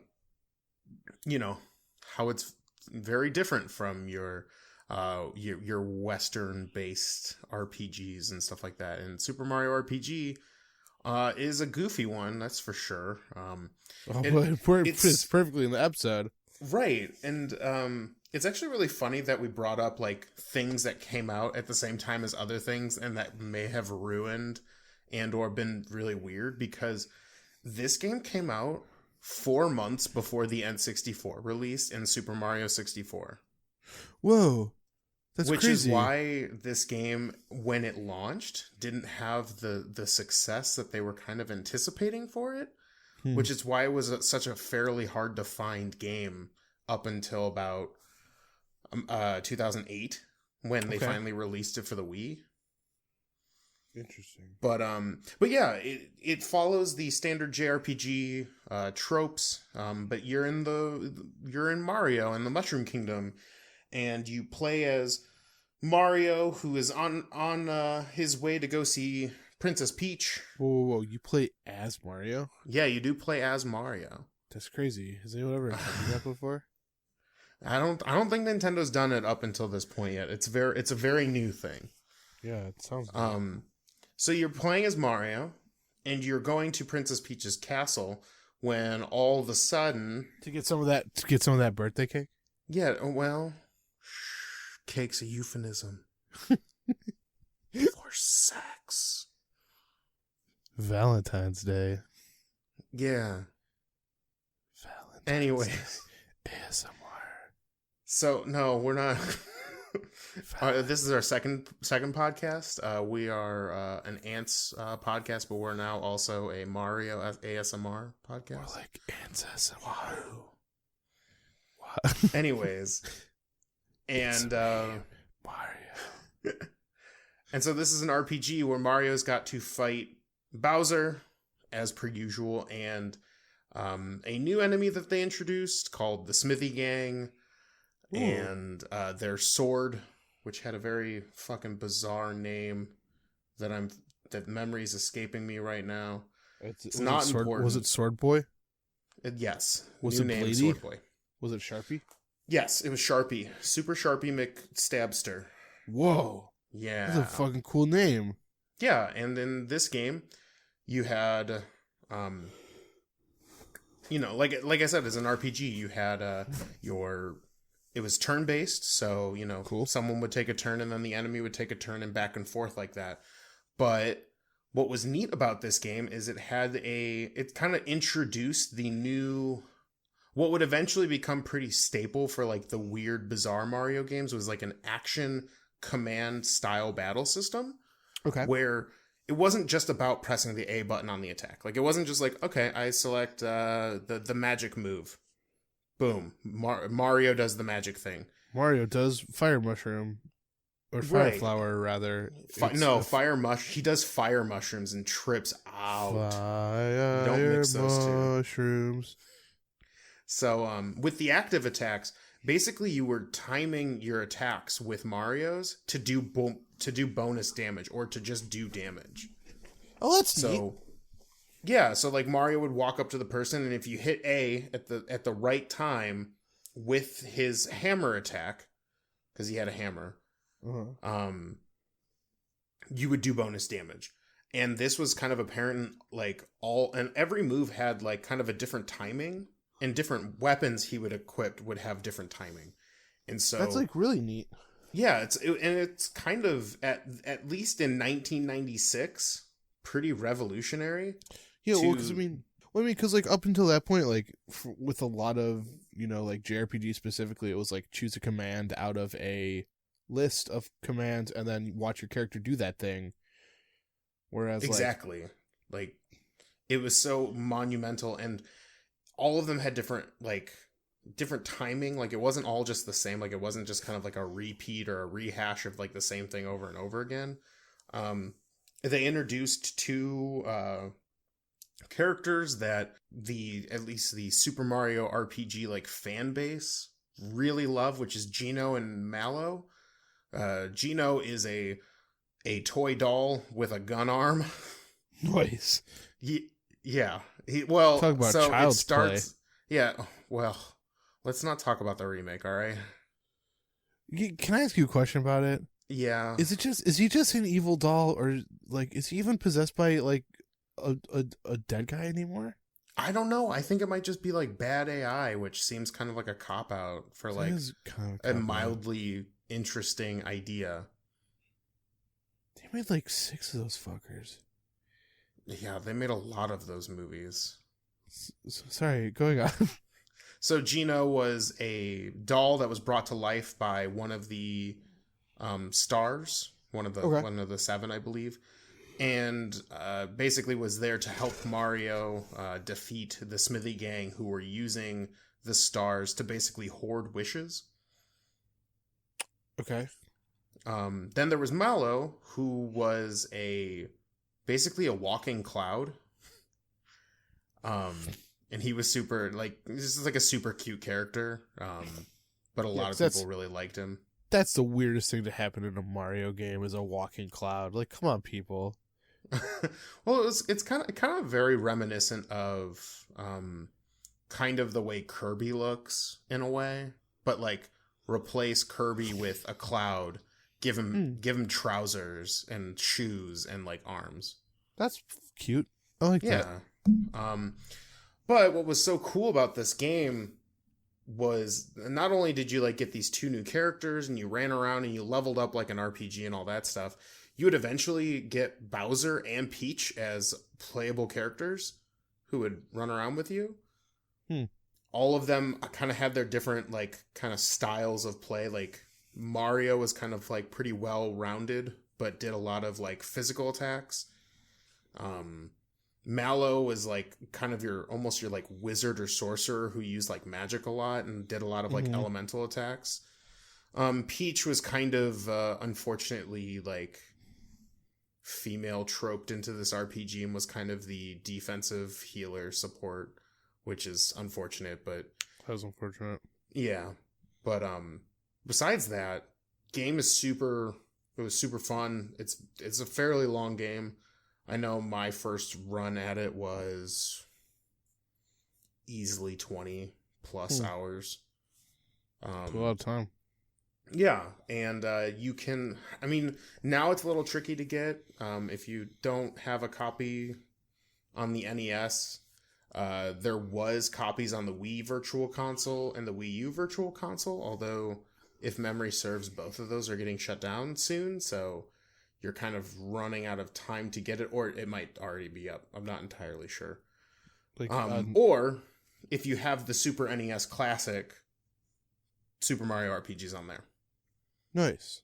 it's very different from your Western based RPGs and stuff like that. And Super Mario RPG is a goofy one, that's for sure. It's perfectly in the episode, right? And it's actually really funny that we brought up things that came out at the same time as other things and that may have ruined and or been really weird, because this game came out 4 months before the N64 released in Super Mario 64. Whoa. That's Which crazy. is why this game, when it launched, didn't have the success that they were kind of anticipating for it, which is why it was such a fairly hard to find game up until about 2008 when they finally released it for the Wii. Interesting. But yeah, it follows the standard JRPG tropes. But you're in Mario and the Mushroom Kingdom, and you play as Mario, who is on his way to go see Princess Peach. Whoa! You play as Mario? Yeah, you do play as Mario. That's crazy. Has anyone ever done that before? I don't think Nintendo's done it up until this point yet. It's a very new thing. Yeah, it sounds good. So you're playing as Mario, and you're going to Princess Peach's castle when all of a sudden to get some of that birthday cake. Yeah, well, cake's a euphemism for sex. Valentine's Day. Yeah. Valentine's Anyways, ASMR. So no, we're not. This is our second podcast. We are an Antz podcast, but we're now also a Mario ASMR podcast. More like Antz ASMR. Anyways, and Mario. And so this is an RPG where Mario's got to fight Bowser as per usual, and a new enemy that they introduced called the Smithy Gang. Ooh. And their sword, which had a very fucking bizarre name that memory's escaping me right now. It's not important. Was it Sword Boy? Yes. Was new it name, Blady? Sword Boy. Was it Sharpie? Yes, it was Sharpie. Super Sharpie McStabster. Whoa. Yeah. That's a fucking cool name. Yeah, and in this game, you had, like I said, as an RPG, you had it was turn-based, so, cool. Someone would take a turn and then the enemy would take a turn and back and forth like that. But what was neat about this game is it kind of introduced the new, what would eventually become pretty staple for like the weird, bizarre Mario games, was like an action command style battle system. Okay. Where it wasn't just about pressing the A button on the attack. Like, it wasn't just like, okay, I select the magic move. Boom. Mario does the magic thing. Mario does fire mushroom. Or fire flower, rather. He does fire mushrooms and trips out. Fire Don't mix those two. Mushrooms. So, with the active attacks, basically you were timing your attacks with Mario's to do bonus damage or to just do damage. Oh, that's neat. Yeah, so like Mario would walk up to the person, and if you hit A at the right time with his hammer attack, because he had a hammer, you would do bonus damage. And this was kind of apparent, and every move had like kind of a different timing, and different weapons he would equip would have different timing. And so that's like really neat. Yeah, it's kind of at least in 1996, pretty revolutionary. Yeah, because like up until that point, like with a lot of like JRPG specifically, it was like choose a command out of a list of commands and then watch your character do that thing. Whereas exactly, like it was so monumental, and all of them had different timing. Like, it wasn't all just the same. Like, it wasn't just kind of like a repeat or a rehash of like the same thing over and over again. They introduced two characters that at least the Super Mario RPG like fan base really love, which is Gino and Mallow. Gino is a toy doll with a gun arm. Nice. Yeah. Talk about child's play. Yeah. Well, let's not talk about the remake. All right. Can I ask you a question about it? Yeah. Is he just an evil doll, or like is he even possessed by like a dead guy anymore? I don't know. I think it might just be like bad AI, which seems kind of like a cop out for like a mildly interesting idea. They made like 6 of those fuckers. Yeah, they made a lot of those movies. Sorry, going on. So Gino was a doll that was brought to life by one of the stars, one of the 7, I believe, and basically was there to help Mario defeat the Smithy Gang, who were using the stars to basically hoard wishes. Okay. Then there was Mallow, who was basically a walking cloud. And he was super, like, this is like a super cute character. But a lot of people really liked him. That's the weirdest thing to happen in a Mario game, is a walking cloud. Like, come on, people. Well, it's kind of very reminiscent of kind of the way Kirby looks in a way, but like replace Kirby with a cloud, give him trousers and shoes and like arms. That's cute. I like that. But what was so cool about this game was not only did you like get these 2 new characters and you ran around and you leveled up like an RPG and all that stuff, you would eventually get Bowser and Peach as playable characters who would run around with you. All of them kind of had their different like kind of styles of play. Like Mario was kind of like pretty well rounded, but did a lot of like physical attacks. Mallow was like kind of your like wizard or sorcerer who used like magic a lot and did a lot of like elemental attacks. Peach was kind of unfortunately like female troped into this RPG and was kind of the defensive healer support, which is unfortunate, but that was unfortunate. Yeah. But besides that, game is super fun. It's a fairly long game. I know my first run at it was easily 20 plus hours. It's a lot of time. Yeah, and you can, I mean, now it's a little tricky to get. If you don't have a copy on the NES, there was copies on the Wii Virtual Console and the Wii U Virtual Console, although if memory serves, both of those are getting shut down soon, so you're kind of running out of time to get it, or it might already be up. I'm not entirely sure. Like, or if you have the Super NES Classic, Super Mario RPG's on there. Nice.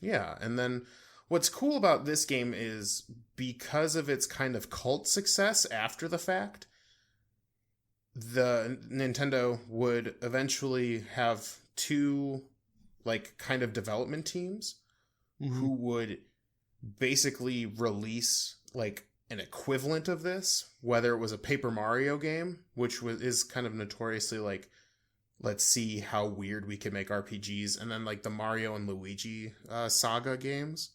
Yeah, and then what's cool about this game is because of its kind of cult success after the fact, the Nintendo would eventually have 2 like kind of development teams who would basically release like an equivalent of this, whether it was a Paper Mario game, which is kind of notoriously like, let's see how weird we can make RPGs, and then like the Mario and Luigi saga games,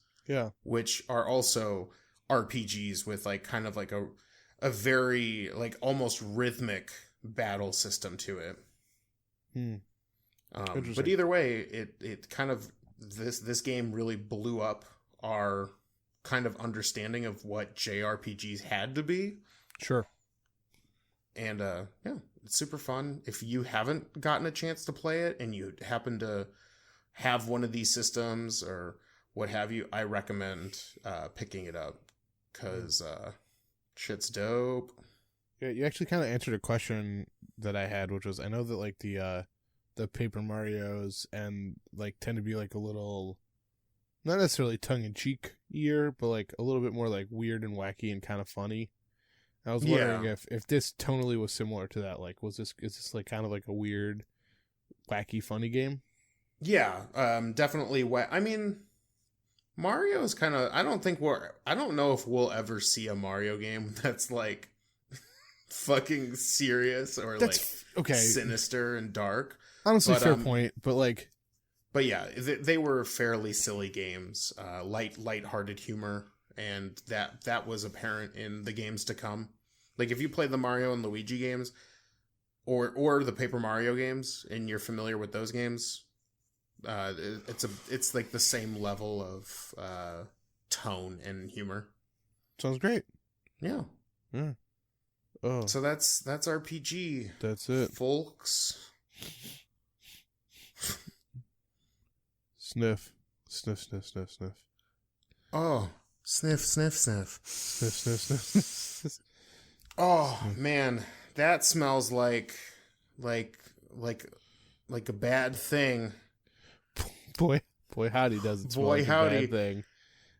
which are also RPGs with like kind of like a very like almost rhythmic battle system to it. But either way, it kind of this game really blew up our kind of understanding of what JRPGs had to be. Sure. And yeah, it's super fun. If you haven't gotten a chance to play it and you happen to have one of these systems or what have you, I recommend picking it up because shit's dope. Yeah, you actually kind of answered a question that I had, which was, I know that like the Paper Marios and like tend to be like a little, not necessarily tongue-in-cheek year, but like a little bit more like weird and wacky and kind of funny. I was wondering if this tonally was similar to that. Like, is this like kind of like a weird, wacky, funny game? Yeah, definitely. I mean, Mario is kind of. I don't know if we'll ever see a Mario game that's like fucking serious or sinister and dark. Honestly, fair point. But yeah, they were fairly silly games, light-hearted humor, and that was apparent in the games to come. Like if you play the Mario and Luigi games, or the Paper Mario games, and you're familiar with those games, it's like the same level of tone and humor. Sounds great. Yeah. Oh. So that's RPG. That's it, folks. Sniff. Sniff, sniff, sniff, sniff. Oh. Sniff, sniff, sniff. Sniff, sniff, sniff. Oh, man. That smells like a bad thing. Boy howdy does it smell like a bad thing.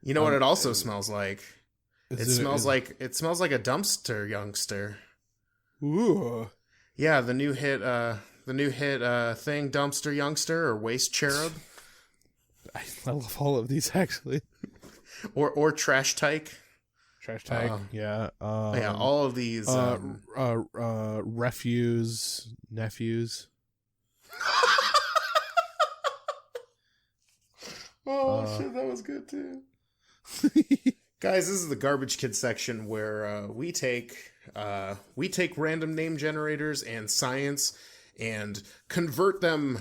You know what it also smells like? It smells like a dumpster youngster. Ooh. Yeah, the new hit thing, Dumpster Youngster or Waste Cherub. I love all of these, actually. Or Trash Tyke. Trash Tyke, yeah. Yeah, all of these. Refuse, nephews. Shit, that was good too. Guys, this is the Garbage Kid section where we take random name generators and science and convert them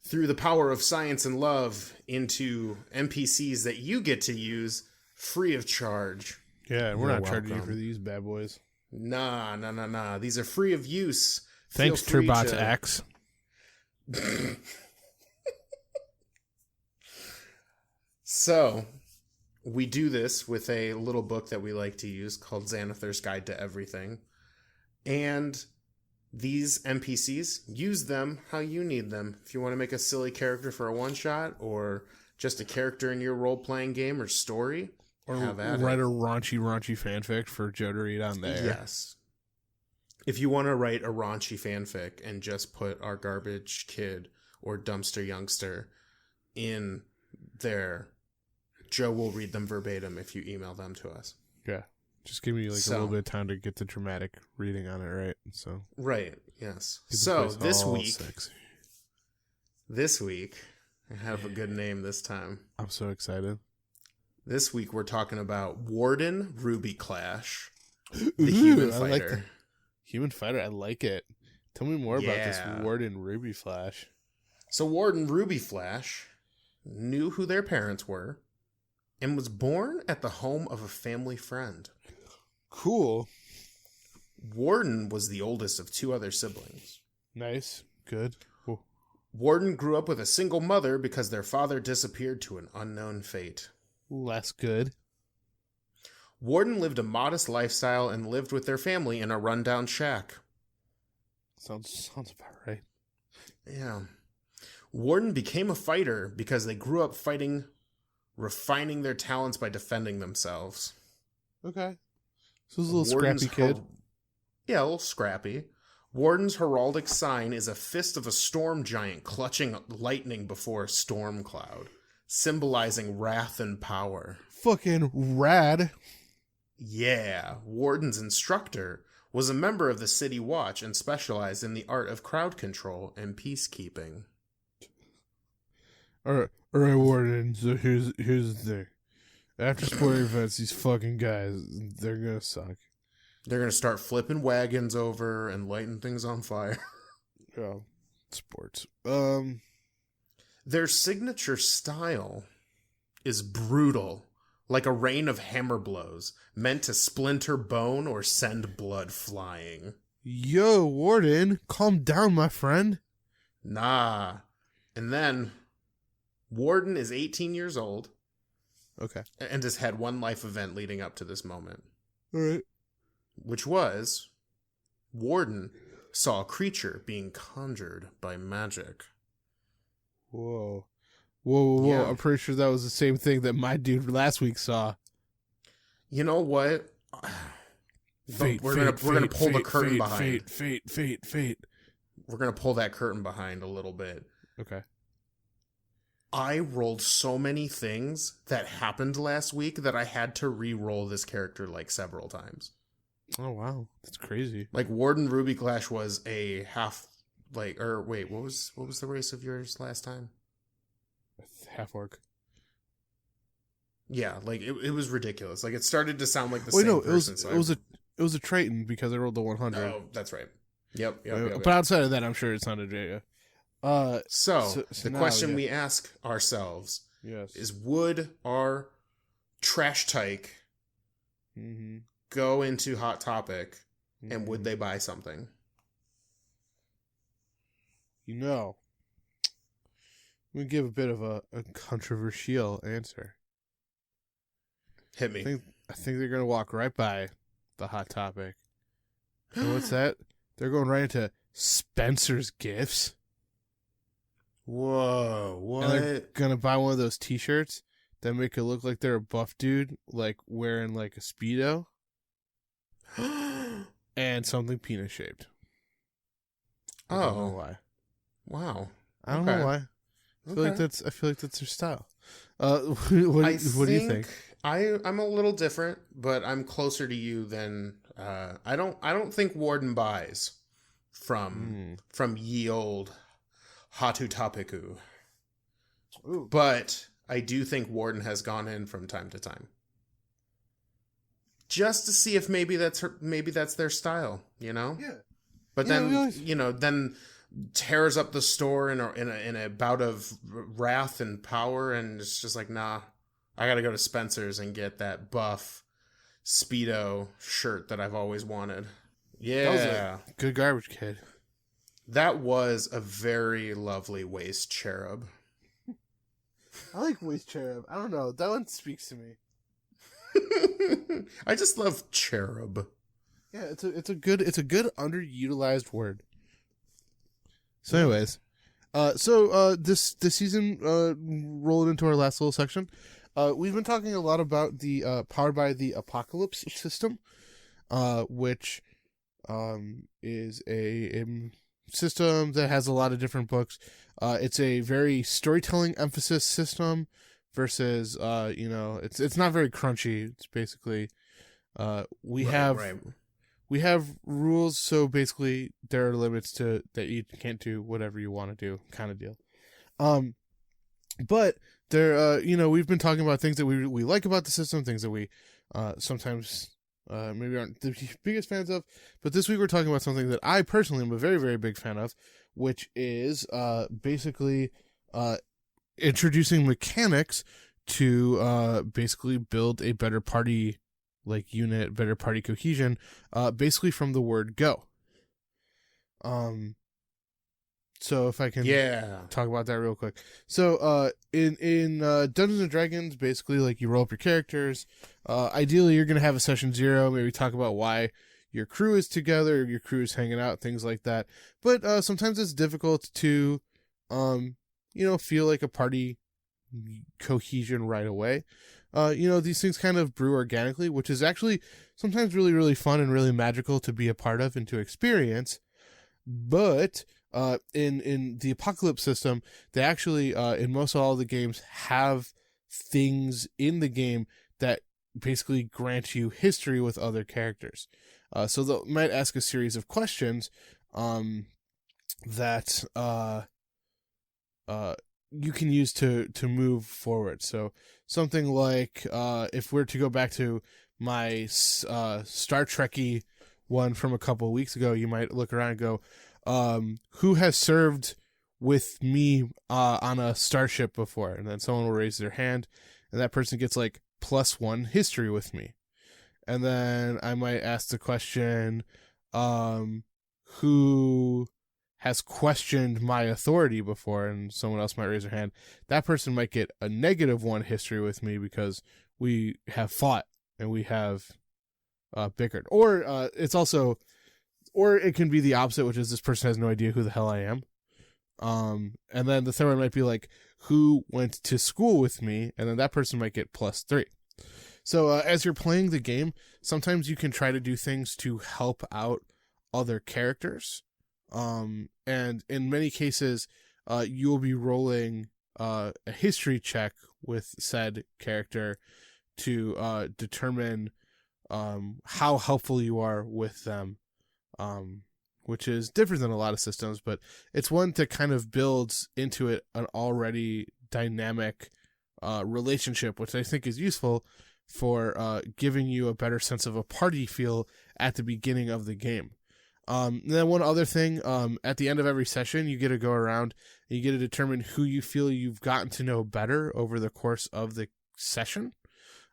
through the power of science and love into NPCs that you get to use free of charge. Yeah, we're not charging you for these bad boys. Nah. These are free of use. Thanks, Turbot X. So, we do this with a little book that we like to use called Xanathar's Guide to Everything. And these NPCs, use them how you need them. If you want to make a silly character for a one-shot, or just a character in your role-playing game or story, or write a raunchy fanfic for Joe to read on there. Yes. If you want to write a raunchy fanfic and just put our Garbage Kid or Dumpster Youngster in there, Joe will read them verbatim if you email them to us. Yeah. Just give me a little bit of time to get the dramatic reading on it, right? So. Right, yes. So this week, I have a good name this time. I'm so excited. This week we're talking about Warden Ruby Clash, the human fighter. Like the human fighter, I like it. Tell me more about this Warden Ruby Flash. So Warden Ruby Flash knew who their parents were and was born at the home of a family friend. Cool. Warden was the oldest of two other siblings. Nice. Good. Cool. Warden grew up with a single mother because their father disappeared to an unknown fate. Less good. Warden lived a modest lifestyle and lived with their family in a rundown shack. Sounds about right. Yeah. Warden became a fighter because they grew up fighting, refining their talents by defending themselves. Okay. So he's a little scrappy kid. Yeah, a little scrappy. Warden's heraldic sign is a fist of a storm giant clutching lightning before a storm cloud, symbolizing wrath and power. Fucking rad. Yeah. Warden's instructor was a member of the City Watch and specialized in the art of crowd control and peacekeeping. All right, Warden. So here's the thing. After sporting events, these fucking guys, they're gonna suck. They're gonna start flipping wagons over and lighting things on fire. Yeah, sports. Their signature style is brutal, like a rain of hammer blows, meant to splinter bone or send blood flying. Yo, Warden, calm down, my friend. Nah. And then, Warden is 18 years old. Okay. And has had one life event leading up to this moment. All right. Which was, Warden saw a creature being conjured by magic. Whoa. Yeah. I'm pretty sure that was the same thing that my dude last week saw. You know what? We're gonna pull the curtain behind. Fate. We're gonna pull that curtain behind a little bit. Okay. I rolled so many things that happened last week that I had to re-roll this character several times. Oh wow, that's crazy. Warden Ruby Clash was a half what was the race of yours last time? Half orc. Yeah, it was ridiculous. It started to sound like the same person. It was a Triton because I rolled the 100. Oh, that's right. Yep. But outside of that, I'm sure it sounded yeah. So the question we ask ourselves is, would our Trash Tyke go into Hot Topic, and would they buy something? I'm going to give a bit of a controversial answer. Hit me. I think they're going to walk right by the Hot Topic. And what's that? They're going right into Spencer's Gifts. Whoa, what? And they're gonna buy one of those t-shirts that make it look like they're a buff dude, wearing a Speedo. And something penis shaped. I don't know why. Wow. I don't know why. I feel like that's her style. What do you think? I'm a little different, but I'm closer to you than I don't think Warden buys from ye old Hatu Tapiku. Ooh. But I do think Warden has gone in from time to time, just to see if maybe that's their style, you know? Yeah. But then then tears up the store in a bout of wrath and power, and it's just like, nah, I gotta go to Spencer's and get that buff Speedo shirt that I've always wanted. Yeah, that was a good garbage kid. That was a very lovely waist cherub. I like waist cherub. I don't know, that one speaks to me. I just love cherub. Yeah, it's a good underutilized word. So, anyways, this season rolled into our last little section. We've been talking a lot about the Powered by the Apocalypse system, which is a system that has a lot of different books. It's a very storytelling emphasis system versus it's not very crunchy. It's basically we have rules, so basically there are limits to that you can't do whatever you want to do, kind of deal. But there, we've been talking about things that we like about the system, things that we sometimes maybe aren't the biggest fans of. But this week we're talking about something that I personally am a very, very big fan of, which is basically introducing mechanics to basically build a better party unit, better party cohesion, basically from the word go. So if I can talk about that real quick. So in Dungeons and Dragons, basically you roll up your characters. Ideally you're going to have a session 0, maybe talk about why your crew is together, your crew is hanging out, things like that. But sometimes it's difficult to feel like a party cohesion right away. These things kind of brew organically, which is actually sometimes really, really fun and really magical to be a part of and to experience. But in the Apocalypse system, they actually, in most all the games, have things in the game that basically grant you history with other characters. So they might ask a series of questions that you can use to move forward. So something like if we're to go back to my Star Trek-y one from a couple of weeks ago, you might look around and go, who has served with me on a starship before? And then someone will raise their hand, and that person gets +1 history with me. And then I might ask the question, who has questioned my authority before? And someone else might raise their hand. That person might get a -1 history with me because we have fought and we have bickered. Or or it can be the opposite, which is this person has no idea who the hell I am. And then the third one might be who went to school with me, and then that person might get +3. So as you're playing the game, sometimes you can try to do things to help out other characters. And in many cases, you'll be rolling a history check with said character to determine how helpful you are with them, which is different than a lot of systems, but it's one that kind of builds into it an already dynamic relationship, which I think is useful for giving you a better sense of a party feel at the beginning of the game. Then one other thing, at the end of every session, you get to go around and you get to determine who you feel you've gotten to know better over the course of the session.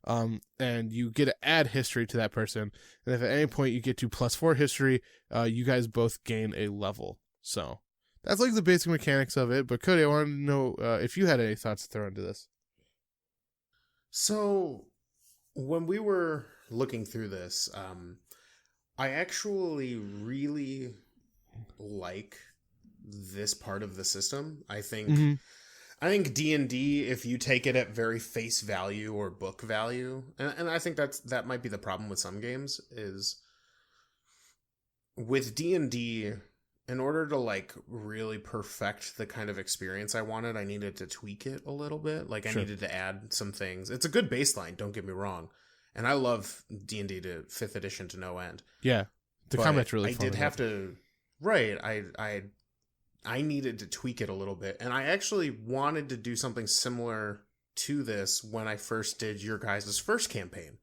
And you get to add history to that person. And if at any point you get to +4 history, you guys both gain a level. So that's the basic mechanics of it. But Cody, I wanted to know if you had any thoughts to throw into this. So when we were looking through this, I actually really like this part of the system. I think D&D, if you take it at very face value or book value, and I think that might be the problem with some games, is with D&D, in order to like really perfect the kind of experience I wanted, I needed to tweak it a little bit. Like I needed to add some things. It's a good baseline, don't get me wrong. And I love D&D to 5th edition to no end. Yeah. The combat's really fun. I did have to, right. I needed to tweak it a little bit. And I actually wanted to do something similar to this when I first did your guys' first campaign,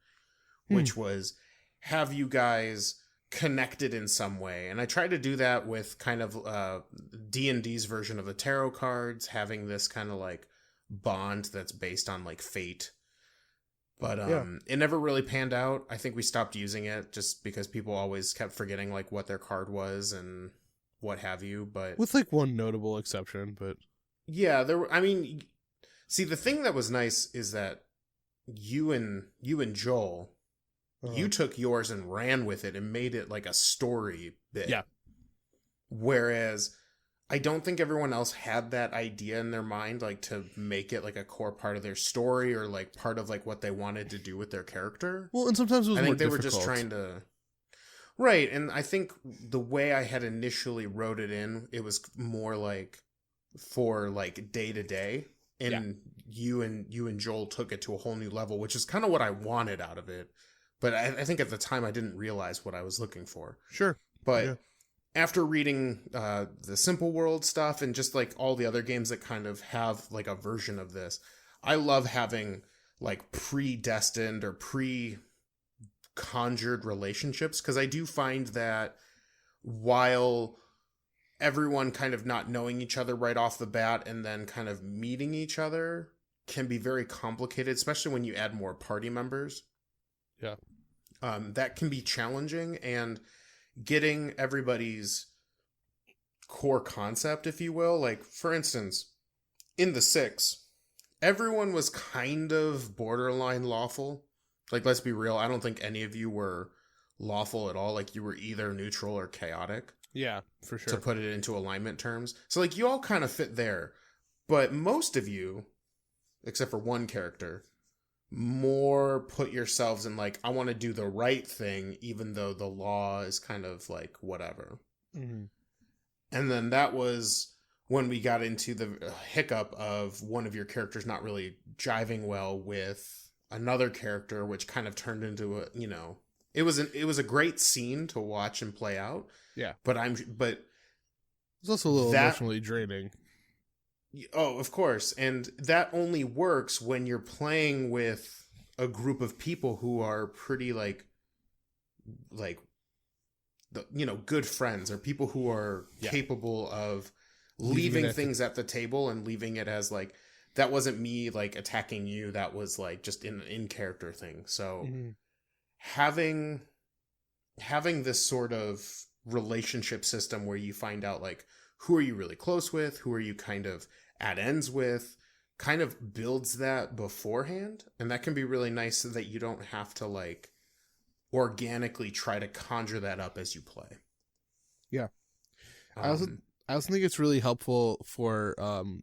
which was have you guys connected in some way. And I tried to do that with kind of D&D's version of the tarot cards, having this kind of like bond that's based on like fate. But it never really panned out. I think we stopped using it just because people always kept forgetting like what their card was and what have you. But with like one notable exception, but yeah, see, the thing that was nice is that you and Joel, you took yours and ran with it and made it like a story bit. Yeah. Whereas I don't think everyone else had that idea in their mind, like to make it like a core part of their story or like part of like what they wanted to do with their character. Well, and sometimes it was I think more they difficult. were just trying to. Right, and I think the way I had initially wrote it in, it was more like for like day to day, and you and Joel took it to a whole new level, which is kind of what I wanted out of it. But I think at the time I didn't realize what I was looking for. Sure, but after reading the Simple World stuff and just like all the other games that kind of have like a version of this, I love having like predestined or conjured relationships, because I do find that while everyone kind of not knowing each other right off the bat and then kind of meeting each other can be very complicated, especially when you add more party members. Yeah. That can be challenging, and getting everybody's core concept, if you will, like for instance, in the 6, everyone was kind of borderline lawful. Like, let's be real. I don't think any of you were lawful at all. Like, you were either neutral or chaotic. Yeah, for sure. To put it into alignment terms. So, like, you all kind of fit there. But most of you, except for one character, more put yourselves in, like, I want to do the right thing, even though the law is kind of, like, whatever. Mm-hmm. And then that was when we got into the hiccup of one of your characters not really jiving well with another character, which kind of turned into a, it was a great scene to watch and play out. Yeah. But it's also a little emotionally draining. Oh, of course. And that only works when you're playing with a group of people who are pretty good friends, or people who are capable of leaving things at the table and leaving it as like, that wasn't me like attacking you. That was like just an in-character thing. So having this sort of relationship system where you find out like, who are you really close with? Who are you kind of at ends with? Kind of builds that beforehand. And that can be really nice so that you don't have to like organically try to conjure that up as you play. Yeah. I also think it's really helpful for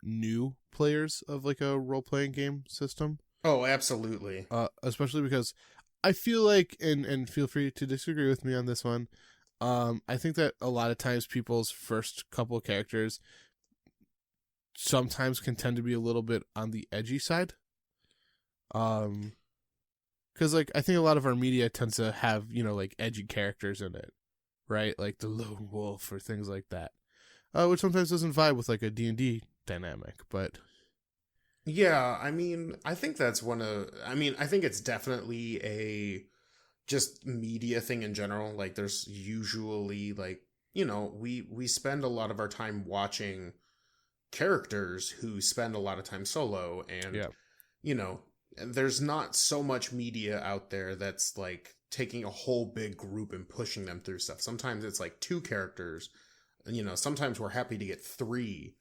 new players of like a role-playing game system. Oh, absolutely. Especially because I feel like, and feel free to disagree with me on this one, I think that a lot of times people's first couple of characters sometimes can tend to be a little bit on the edgy side. Because like I think a lot of our media tends to have, like edgy characters in it, right? Like the lone wolf or things like that. Which sometimes doesn't vibe with like a D&D dynamic, but yeah, I mean, I think I think it's definitely a just media thing in general. Like there's usually like, we spend a lot of our time watching characters who spend a lot of time solo, and there's not so much media out there that's like taking a whole big group and pushing them through stuff. Sometimes it's like 2 characters. Sometimes we're happy to get 3,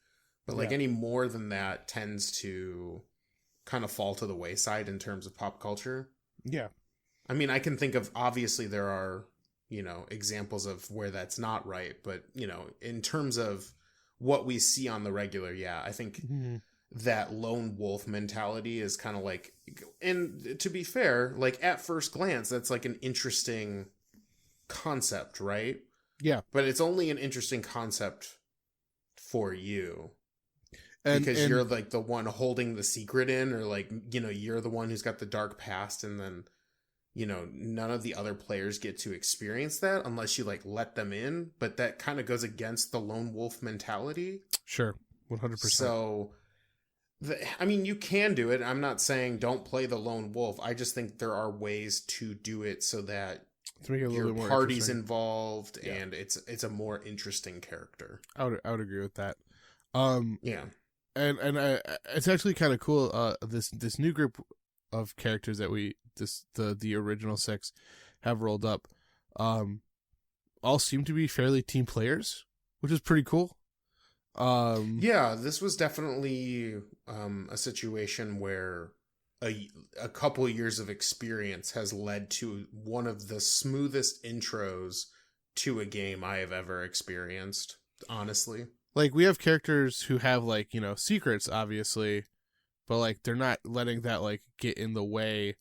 but like any more than that tends to kind of fall to the wayside in terms of pop culture. Yeah. I mean, I can think of, obviously there are, examples of where that's not right, but, in terms of what we see on the regular, I think that lone wolf mentality is kind of like, and to be fair, like at first glance, that's like an interesting concept, right? Yeah. But it's only an interesting concept for you. Because you're like the one holding the secret in, or like, you know, you're the one who's got the dark past, and then, you know, none of the other players get to experience that unless you like let them in. But that kind of goes against the lone wolf mentality. Sure. 100%. So, I mean, you can do it. I'm not saying don't play the lone wolf. I just think there are ways to do it so that your party's involved and it's a more interesting character. I would agree with that. Yeah. And it's actually kind of cool. This new group of characters that the original 6 have rolled up, all seem to be fairly team players, which is pretty cool. Yeah, this was definitely a situation where a couple years of experience has led to one of the smoothest intros to a game I have ever experienced. Honestly. Like, we have characters who have, like, you know, secrets, obviously, but, like, they're not letting that, like, get in the way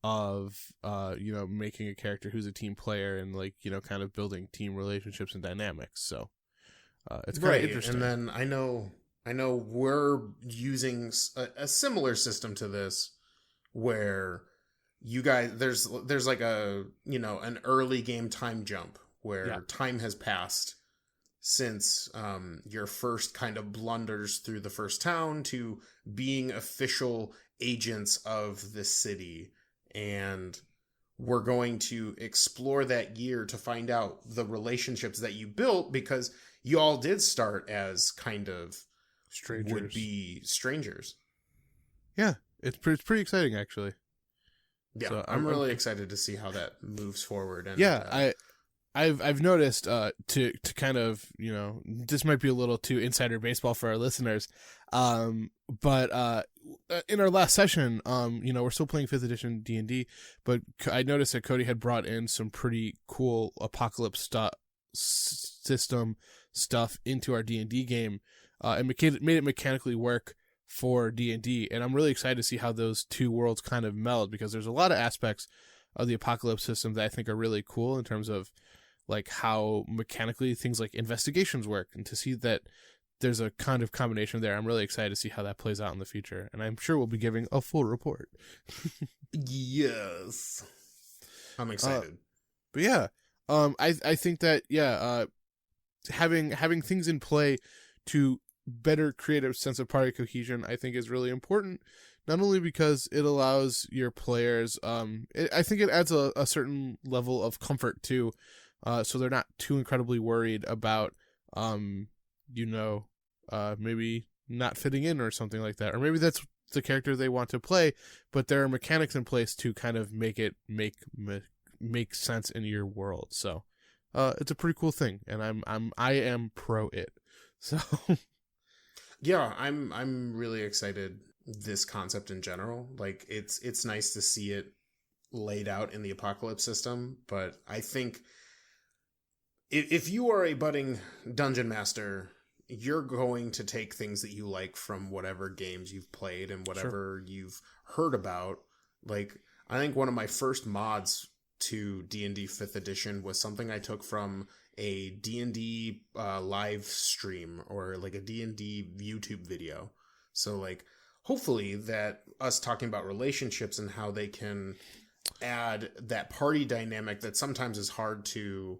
of, you know, making a character who's a team player and, like, you know, kind of building team relationships and dynamics. So, it's kind of interesting. And then I know we're using a similar system to this where you guys, there's like a, you know, an early game time jump where time has passed since your first kind of blunders through the first town to being official agents of the city. And we're going to explore that year to find out the relationships that you built, because you all did start as kind of strangers. Would-be strangers. Yeah, it's pretty exciting, actually. Yeah, so I'm really excited to see how that moves forward. And yeah, I've noticed to kind of, you know, this might be a little too insider baseball for our listeners, but in our last session, you know, we're still playing 5th edition D&D, but I noticed that Cody had brought in some pretty cool apocalypse system stuff into our D&D game, and made it mechanically work for D&D, and I'm really excited to see how those two worlds kind of meld, because there's a lot of aspects of the apocalypse system that I think are really cool in terms of like how mechanically things like investigations work, and to see that there's a kind of combination there. I'm really excited to see how that plays out in the future, and I'm sure we'll be giving a full report. Yes. I'm excited. But yeah, I think that, having things in play to better create a sense of party cohesion, I think is really important, not only because it allows your players, I think it adds a certain level of comfort too, so they're not too incredibly worried about, you know, maybe not fitting in or something like that, or maybe that's the character they want to play, but there are mechanics in place to kind of make it make sense in your world. So, it's a pretty cool thing, and I am pro it. So, yeah, I'm really excited. This concept in general, like it's nice to see it laid out in the apocalypse system, but I think if you are a budding dungeon master, you're going to take things that you like from whatever games you've played and whatever you've heard about. Like, I think one of my first mods to D&D 5th edition was something I took from a D&D live stream, or like a D&D YouTube video. So like, hopefully that us talking about relationships and how they can add that party dynamic that sometimes is hard to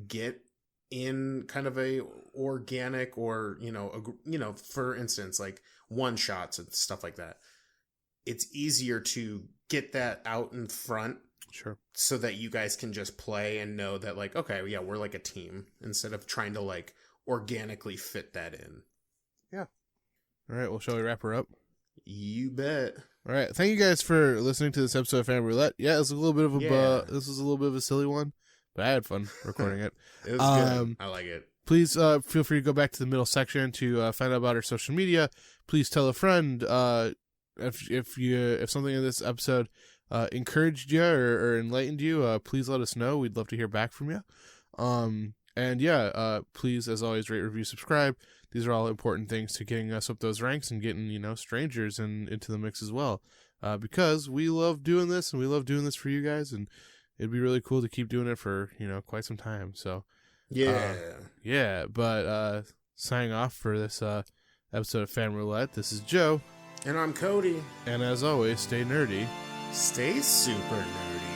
get in kind of a organic, or, you know, for instance, like one shots and stuff like that. It's easier to get that out in front. Sure. So that you guys can just play and know that, like, okay, yeah, we're like a team, instead of trying to like organically fit that in. Yeah. All right. Well, shall we wrap her up? You bet. All right. Thank you guys for listening to this episode of Fan Roulette. Yeah, this was a little bit of a silly one, but I had fun recording it. It was good. I like it. Please feel free to go back to the middle section to find out about our social media. Please tell a friend if something in this episode encouraged you or enlightened you. Please let us know. We'd love to hear back from you. And yeah, please, as always, rate, review, subscribe. These are all important things to getting us up those ranks and getting, you know, strangers into the mix as well. Because we love doing this, and we love doing this for you guys, and it'd be really cool to keep doing it for, you know, quite some time. So, Yeah, but signing off for this episode of Fan Roulette, this is Joe. And I'm Cody. And as always, stay nerdy. Stay super nerdy.